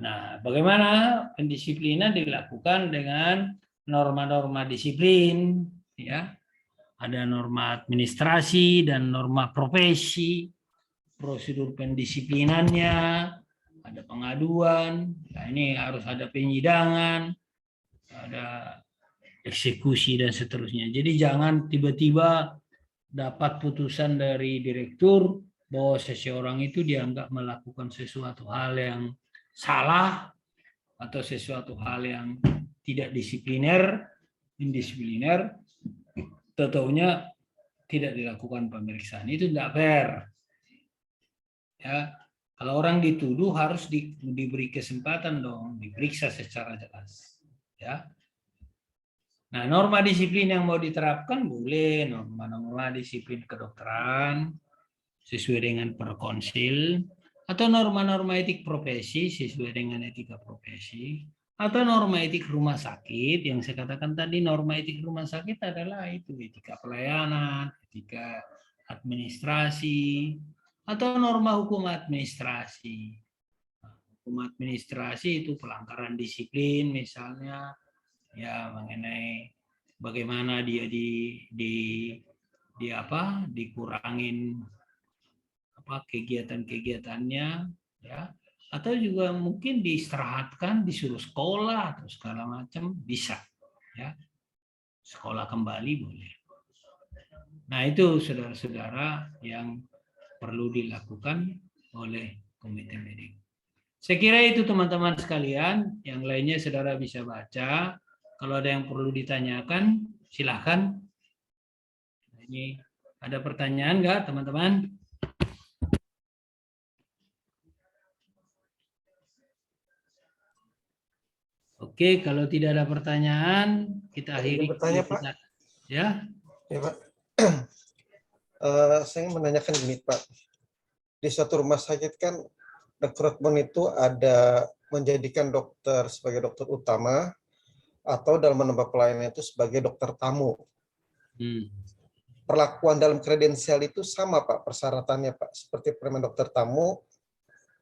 Nah, bagaimana pendisiplinan dilakukan dengan norma-norma disiplin, ya. Ada norma administrasi dan norma profesi, prosedur pendisiplinannya, ada pengaduan, nah ini harus ada penyidangan, ada eksekusi dan seterusnya. Jadi jangan tiba-tiba dapat putusan dari direktur bahwa seseorang itu dianggap melakukan sesuatu hal yang salah atau sesuatu hal yang tidak disipliner, indisipliner, tentunya tidak dilakukan pemeriksaan. Itu tidak fair. Ya, kalau orang dituduh harus diberi kesempatan dong, diperiksa secara jelas. Ya. Nah, norma disiplin yang mau diterapkan boleh norma-norma disiplin kedokteran sesuai dengan perkonsil, atau norma-norma etik profesi sesuai dengan etika profesi, atau norma etik rumah sakit yang saya katakan tadi. Norma etik rumah sakit adalah itu etika pelayanan, etika administrasi, atau norma hukum administrasi. Hukum administrasi itu pelanggaran disiplin misalnya ya, mengenai bagaimana dia dikurangin kegiatan-kegiatannya ya, atau juga mungkin diistirahatkan, disuruh sekolah atau segala macam, bisa ya, sekolah kembali boleh. Nah, itu saudara-saudara yang perlu dilakukan oleh komite medik. Saya kira itu teman-teman sekalian, yang lainnya saudara bisa baca. Kalau ada yang perlu ditanyakan silahkan. Ini ada pertanyaan nggak teman-teman? Oke, kalau tidak ada pertanyaan, kita akhiri. Bertanya, Pak. Ya. Ya, Pak. Saya menanyakan gini, Pak. Di suatu rumah sakit kan rekrutmen itu ada menjadikan dokter sebagai dokter utama atau dalam menambah pelayanan itu sebagai dokter tamu. Hmm. Perlakuan dalam kredensial itu sama Pak persyaratannya Pak, seperti permen dokter tamu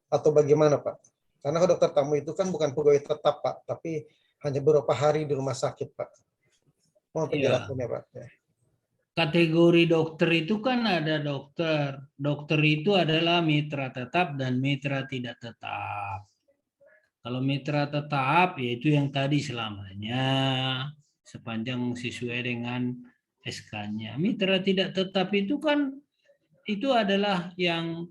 atau bagaimana Pak? Karena dokter tamu itu kan bukan pegawai tetap Pak, tapi hanya beberapa hari di rumah sakit Pak. Mohon Ya. penjelasannya Pak. Ya. Kategori dokter itu kan ada dokter. Dokter itu adalah mitra tetap dan mitra tidak tetap. Kalau mitra tetap, yaitu yang tadi selamanya, sepanjang sesuai dengan SK-nya. Mitra tidak tetap itu kan, itu adalah yang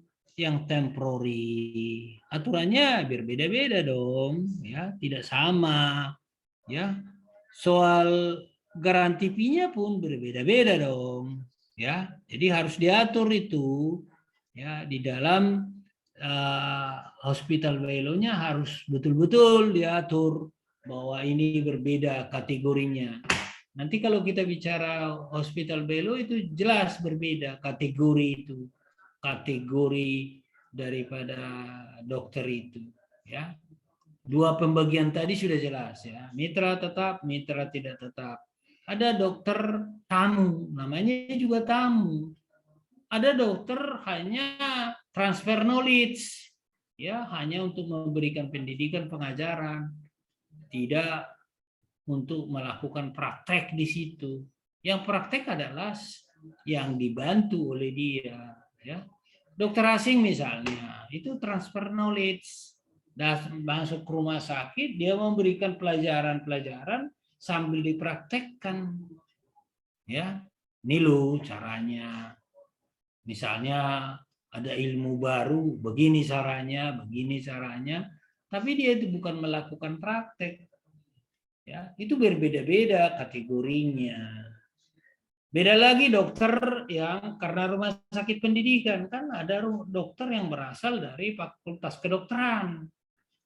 temporary. Aturannya berbeda-beda dong, ya, tidak sama, ya. Soal garansi fee-nya pun berbeda-beda dong, ya. Jadi harus diatur itu, ya, di dalam hospital by law-nya harus betul-betul diatur bahwa ini berbeda kategorinya. Nanti kalau kita bicara hospital by law itu jelas berbeda kategori itu, kategori daripada dokter itu, ya. Dua pembagian tadi sudah jelas, ya. Mitra tetap, mitra tidak tetap. Ada dokter tamu, namanya juga tamu. Ada dokter hanya transfer knowledge, ya, hanya untuk memberikan pendidikan pengajaran, tidak untuk melakukan praktek di situ. Yang praktek adalah yang dibantu oleh dia, ya. Dokter asing misalnya, itu transfer knowledge. Dan masuk ke rumah sakit, dia memberikan pelajaran-pelajaran sambil dipraktekkan. Ya, ini loh caranya. Misalnya ada ilmu baru, begini caranya, tapi dia itu bukan melakukan praktek. Ya, itu berbeda-beda kategorinya. Beda lagi dokter yang karena rumah sakit pendidikan, kan ada dokter yang berasal dari fakultas kedokteran.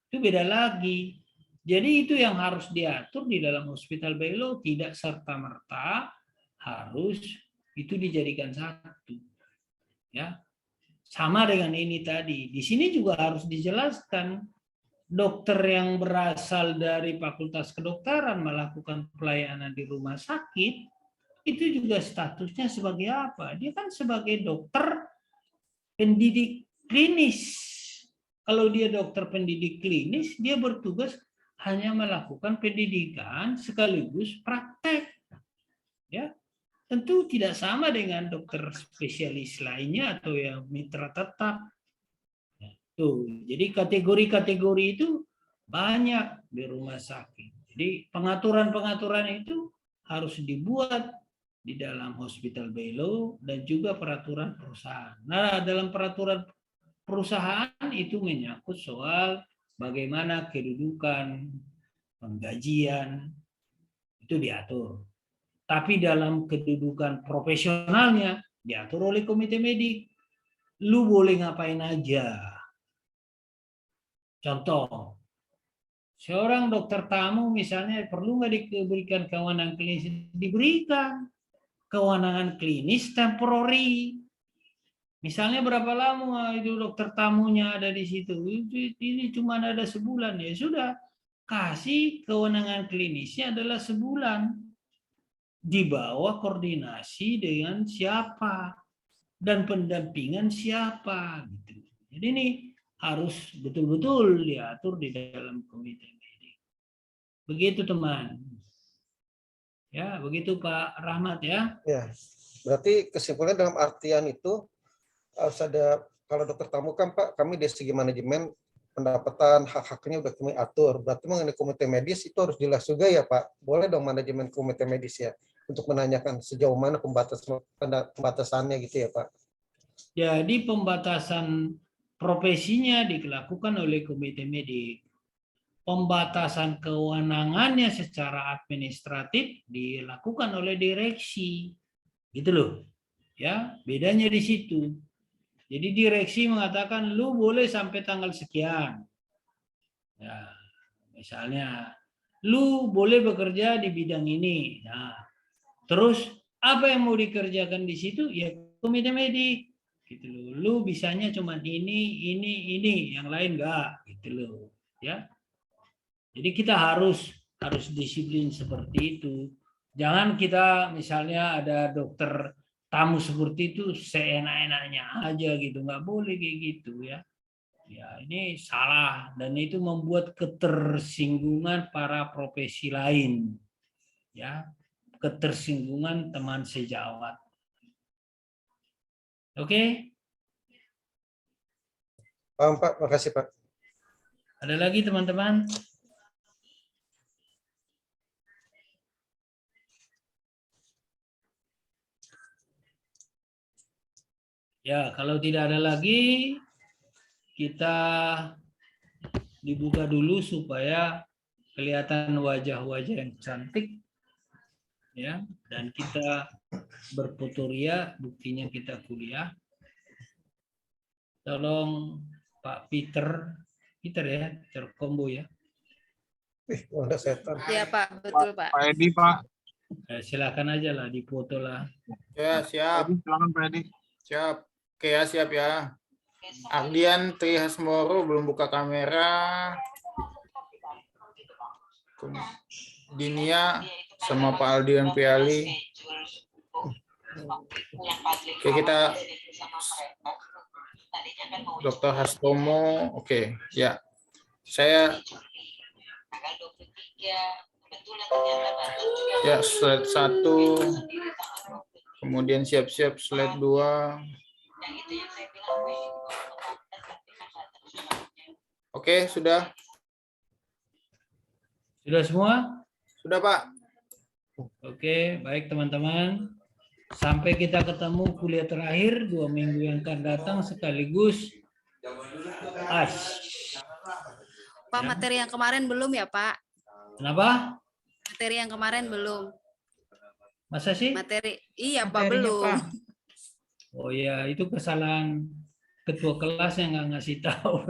Itu beda lagi. Jadi itu yang harus diatur di dalam hospital by law, tidak serta-merta harus itu dijadikan satu. Ya. Sama dengan ini tadi. Di sini juga harus dijelaskan dokter yang berasal dari fakultas kedokteran melakukan pelayanan di rumah sakit, itu juga statusnya sebagai apa? Dia kan sebagai dokter pendidik klinis. Kalau dia dokter pendidik klinis, dia bertugas hanya melakukan pendidikan sekaligus praktek. Ya, tentu tidak sama dengan dokter spesialis lainnya atau yang mitra tetap. Tuh, jadi kategori-kategori itu banyak di rumah sakit. Jadi pengaturan-pengaturan itu harus dibuat di dalam hospital by law dan juga peraturan perusahaan. Nah, dalam peraturan perusahaan itu menyangkut soal bagaimana kedudukan, penggajian, itu diatur. Tapi dalam kedudukan profesionalnya diatur oleh komite medik. Lu boleh ngapain aja. Contoh, seorang dokter tamu misalnya perlu nggak diberikan kewenangan klinis? Diberikan kewenangan klinis temporary. Misalnya berapa lama itu dokter tamunya ada di situ? Ini cuma ada sebulan, ya sudah. Kasih kewenangan klinisnya adalah sebulan. Di bawah koordinasi dengan siapa dan pendampingan siapa. Gitu. Jadi ini harus betul-betul diatur di dalam komite medik. Begitu teman. Ya, begitu Pak Rahmat ya. Ya, berarti kesimpulannya dalam artian itu harus ada, kalau dokter tamu kan Pak, kami dari segi manajemen pendapatan hak-haknya udah kami atur. Berarti mengenai komite medis itu harus jelas juga ya Pak. Boleh dong manajemen komite medis ya untuk menanyakan sejauh mana pembatasannya gitu ya Pak. Jadi pembatasan profesinya dilakukan oleh komite medik. Pembatasan kewenangannya secara administratif dilakukan oleh direksi. Gitu loh. Ya, bedanya di situ. Jadi direksi mengatakan lu boleh sampai tanggal sekian. Ya, misalnya lu boleh bekerja di bidang ini. Nah, terus apa yang mau dikerjakan di situ? Ya komite medik. Gitu loh. Lu bisanya cuma ini, yang lain enggak, gitu loh. Ya. Jadi kita harus disiplin seperti itu. Jangan kita misalnya ada dokter tamu seperti itu seenak-enaknya aja gitu, nggak boleh kayak gitu ya. Ya ini salah dan itu membuat ketersinggungan para profesi lain, ya, ketersinggungan teman sejawat. Oke, Paham Pak, makasih Pak. ada lagi teman-teman? Ya, kalau tidak ada lagi, kita dibuka dulu supaya kelihatan wajah-wajah yang cantik, ya, dan kita berfotoria, buktinya kita kuliah. Tolong Pak Peter ya, Peter Kombo ya. Udah setan. Iya Pak, betul Pak. Pak Edi, Pak. Silakan aja lah, dipoto lah. Ya, siap. Edi, silakan Pak Edi. Siap. Oke ya, siap ya. Ardian Trihasmoro belum buka kamera. Dinia sama Pak Aldian Piali. Oke, kita Dr. Hastomo. Oke, ya. Saya ya slide 1. Kemudian siap-siap slide 2. Oke, sudah. Sudah semua? Sudah, Pak. Oke, baik teman-teman. Sampai kita ketemu kuliah terakhir 2 minggu yang akan datang sekaligus UAS. Pak, materi yang kemarin belum ya Pak? Kenapa? Materi yang kemarin belum. Masa sih? Materi, iya Pak, Materinya, belum. Pak. Oh ya, itu kesalahan ketua kelas yang nggak ngasih tahu.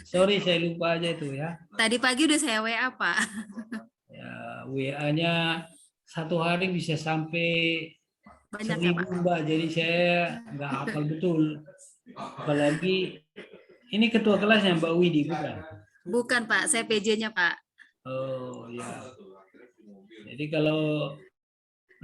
Sorry, saya lupa aja itu ya. Tadi pagi udah saya WA Pak. Ya, WA-nya 1 hari bisa sampai Banyak ya 1000 Pak. Mbak, jadi saya nggak hafal betul. Apalagi ini ketua kelasnya Mbak Widi, bukan? Bukan Pak, saya PJ-nya Pak. Oh ya. Jadi kalau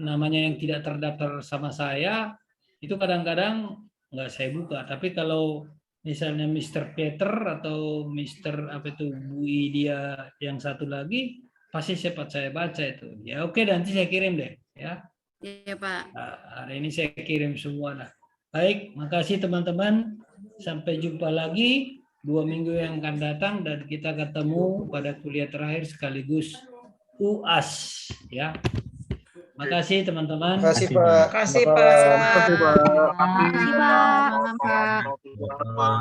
namanya yang tidak terdaftar sama saya, itu kadang-kadang nggak saya buka. Tapi kalau misalnya Mr. Peter atau Mr. apa itu Bu Idia yang satu lagi, pasti cepat saya baca itu. Ya oke, nanti saya kirim deh ya. Iya Pak. Nah, hari ini saya kirim semua lah. Baik, makasih teman-teman. Sampai jumpa lagi 2 minggu yang akan datang dan kita ketemu pada kuliah terakhir sekaligus UAS ya. Makasih teman-teman. Makasih Pak. Makasih, Selamat Pak. malam. Terima kasih, Pak. Terima kasih Pak. Malam, Pak.